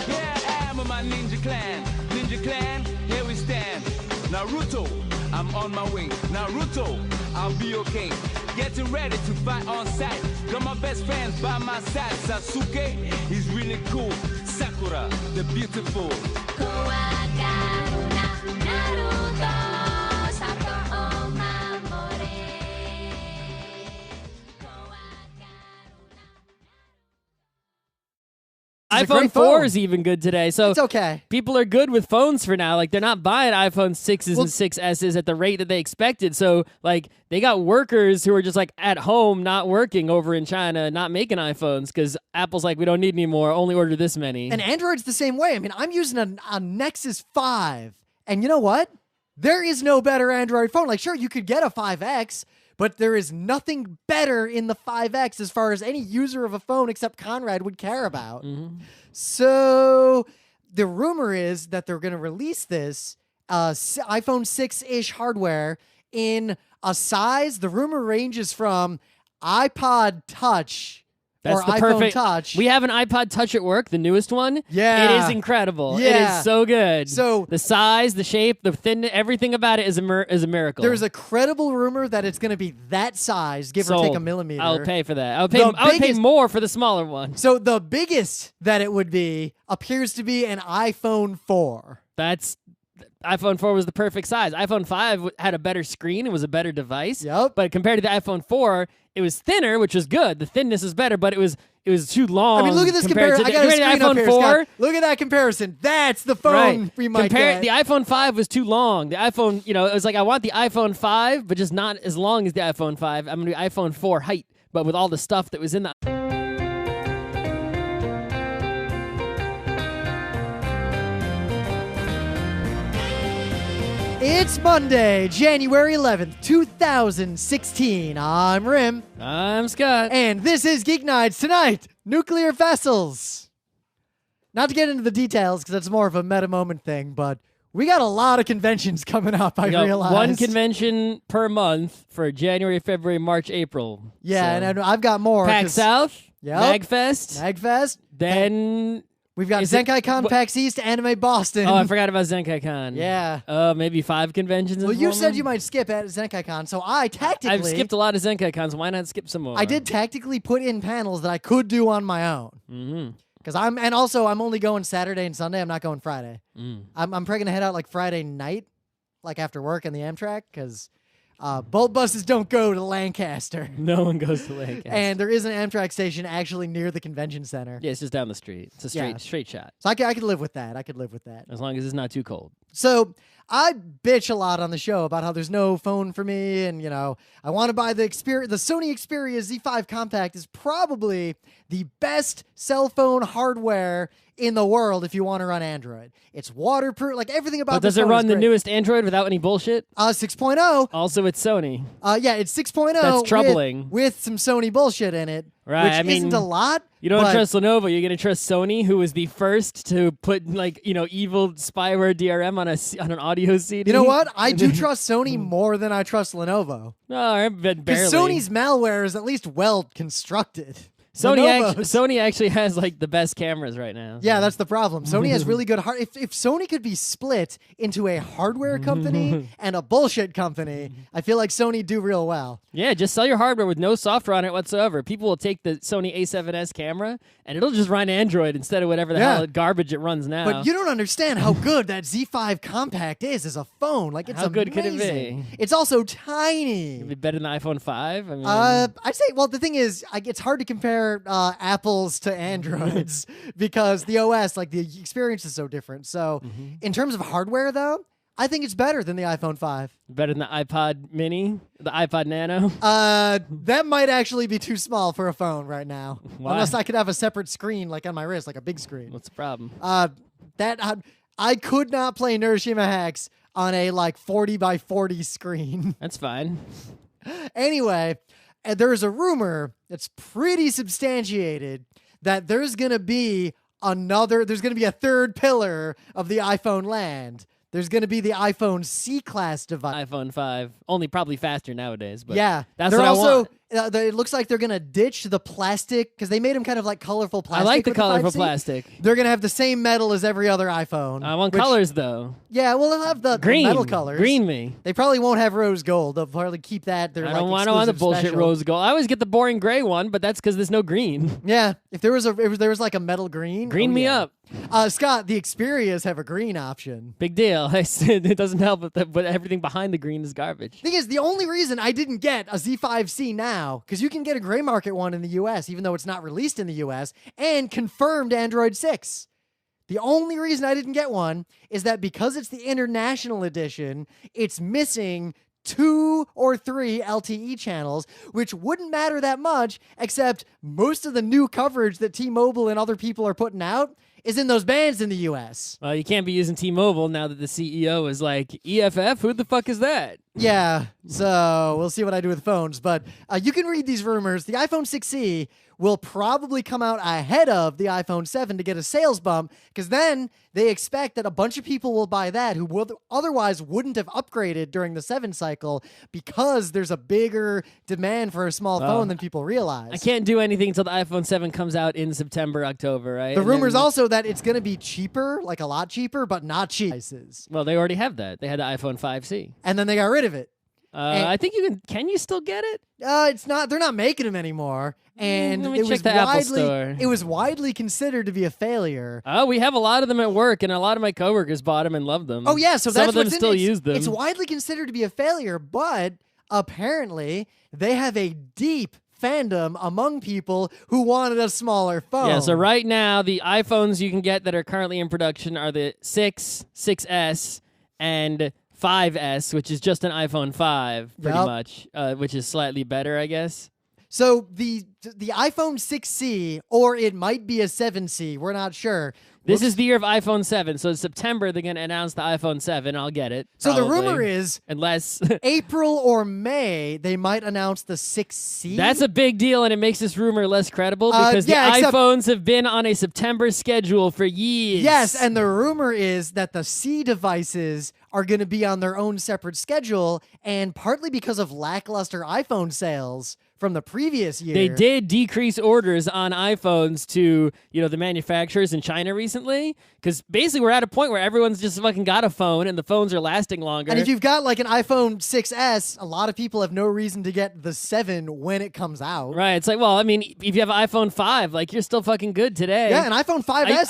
Here I am with my ninja clan, here we stand. Naruto, I'm on my way. Naruto, I'll be okay. Getting ready to fight on sight. Got my best friends by my side. Sasuke, he's really cool. Sakura, the beautiful. iPhone 4 is even good today. So It's okay. people are good with phones for now. Like, they're not buying iPhone 6s and 6Ss at the rate that they expected. So, like, they got workers who are just, like, at home, not working over in China, not making iPhones because Apple's like, we don't need any more. Only order this many. And Android's the same way. I mean, I'm using a Nexus 5. And you know what? There is no better Android phone. Like, sure, you could get a 5X, but there is nothing better in the 5X as far as any user of a phone except Conrad would care about. Mm-hmm. So the rumor is that they're going to release this iPhone 6-ish hardware in a size. The rumor ranges from iPod Touch That's or the iPhone perfect. Touch. We have an iPod Touch at work, the newest one. Yeah. It is incredible. It Yeah. is so good. So- the size, the shape, the thin, everything about it is a miracle. There's a credible rumor that it's going to be that size, give or take a millimeter. I'll pay for that. I would The pay biggest- more for the smaller one. So the biggest that it would be appears to be an iPhone 4. iPhone 4 was the perfect size. iPhone 5 had a better screen. It was a better device. Yep. But compared to the iPhone 4, it was thinner, which was good. The thinness is better, but it was too long. I mean, look at this compared comparison. to I got a compared to screen the up iPhone here, 4. Scott. Look at that comparison. That's the phone Right. we might get. The iPhone 5 was too long. The iPhone, it was like I want the iPhone 5, but just not as long as the iPhone 5. I'm going to do iPhone 4 height, but with all the stuff that was in the... It's Monday, January 11th, 2016. I'm Rim. I'm Scott. And this is Geek Nights. Tonight, nuclear vessels. Not to get into the details, because that's more of a meta moment thing, but we got a lot of conventions coming up, I realize. One convention per month for January, February, March, April. Yeah, So, and I've got more. PAX South, Yep. MagFest, Magfest. then... We've got Is it- ZenkaiCon, PAX East, Anime Boston. Oh, I forgot about ZenkaiCon. Yeah. Maybe 5 conventions. Well, you said you might skip at ZenkaiCon, so I tactically... I've skipped a lot of ZenkaiCons. Why not skip some more? I did tactically put in panels that I could do on my own. Mm-hmm. Because I'm only going Saturday and Sunday. I'm not going Friday. I'm probably gonna head out like Friday night, like after work in the Amtrak, because bolt buses don't go to Lancaster, No one goes to Lancaster. and there is an Amtrak station actually near the convention center. Yeah, it's just down the street. It's a Yeah. straight shot. So I could live with that. I could live with that. As long as it's not too cold. So I bitch a lot on the show about how there's no phone for me, and I want to buy the Sony Xperia Z5 Compact is probably the best cell phone hardware in the world if you want to run Android. It's waterproof, like everything about. But does this it phone run is the great. newest Android without any bullshit? 6.0. Also, it's Sony. Yeah, it's 6.0. That's troubling. with some Sony bullshit in it, Right, which I mean, isn't a lot. You don't but- trust Lenovo. You're gonna trust Sony, who was the first to put evil spyware DRM on an audio CD. You know what? I do trust Sony more than I trust Lenovo. No, barely. Because Sony's malware is at least well constructed. Sony actually has like the best cameras right now. Yeah, that's the problem. Sony has really good hard. If Sony could be split into a hardware company and a bullshit company, I feel like Sony do real well. Yeah, just sell your hardware with no software on it whatsoever. People will take the Sony A7S camera and it'll just run Android instead of whatever the hell garbage it runs now. But you don't understand how good that Z5 Compact is as a phone. Like, it's How good could it amazing. be? It's also tiny. It'd be better than the iPhone 5. I mean, I'd say, well, the thing is, it's hard to compare Apples to Androids because the OS, like the experience is so different. So in terms of hardware, though, I think it's better than the iPhone 5. better than the iPod Mini, the iPod Nano. That might actually be too small for a phone right now. Why? Unless I could have a separate screen like on my wrist, like a big screen. What's the problem? I could not play Neuroshima Hex on a like 40 by 40 screen. That's fine. Anyway, there's a rumor that's pretty substantiated that there's going to be a third pillar of the iPhone land. There's going to be the iPhone C-class device. iPhone 5. Only probably faster nowadays. But Yeah. that's they're what also, I want. It looks like they're going to ditch the plastic because they made them kind of like colorful I plastic. like the with colorful 5C. plastic. They're going to have the same metal as every other iPhone. I want which- colors, though. Yeah, well, they'll have the Green. metal colors. Green me. They probably won't have rose gold. They'll probably keep that. They're I like don't want the exclusive bullshit special. rose gold. I always get the boring gray one, but that's because there's no green. Yeah, if there was like a metal green. Green oh, me yeah. up. Scott, the Xperias have a green option. Big deal. I said it doesn't help, but everything behind the green is garbage. Thing is, the only reason I didn't get a Z5C now, because you can get a gray market one in the US, even though it's not released in the US, and confirmed Android 6. The only reason I didn't get one is that because it's the international edition, it's missing 2 or 3 LTE channels, which wouldn't matter that much, except most of the new coverage that T-Mobile and other people are putting out is in those bands in the US. Well, you can't be using T-Mobile now that the CEO is like, EFF? Who the fuck is that? Yeah, so we'll see what I do with phones. But you can read these rumors. The iPhone 6C will probably come out ahead of the iPhone 7 to get a sales bump, because then they expect that a bunch of people will buy that who would otherwise wouldn't have upgraded during the 7 cycle because there's a bigger demand for a small phone than people realize. I can't do anything until the iPhone 7 comes out in September, October, right? The And rumor's then- also that it's going to be cheaper, like a lot cheaper, but not cheap. Well, they already have that. They had the iPhone 5C. And then they got rid of it. I think you can you still get it? It's not. They're not making them anymore, and Let me it check was the Apple widely. Store. It was widely considered to be a failure. Oh, we have a lot of them at work, and a lot of my coworkers bought them and loved them. Oh yeah, so some that's of them what's still in, use them. It's widely considered to be a failure, but apparently they have a deep fandom among people who wanted a smaller phone. Yeah, so right now, the iPhones you can get that are currently in production are the 6, 6S, and 5S, which is just an iPhone 5, pretty Yep. much, which is slightly better, I guess. So the iPhone 6C, or it might be a 7C, we're not sure. This is the year of iPhone 7, so in September they're going to announce the iPhone 7. I'll get it. So the probably. rumor is Unless... April or May, they might announce the 6C. That's a big deal, and it makes this rumor less credible because yeah, the except- iPhones have been on a September schedule for years. Yes, and the rumor is that the C devices are going to be on their own separate schedule, and partly because of lackluster iPhone sales from the previous year. They did decrease orders on iPhones to, the manufacturers in China recently, because basically we're at a point where everyone's just fucking got a phone and the phones are lasting longer. And if you've got like an iPhone 6S, a lot of people have no reason to get the 7 when it comes out. Right, it's like, well, I mean, if you have an iPhone 5, like, you're still fucking good today. Yeah, an iPhone 5S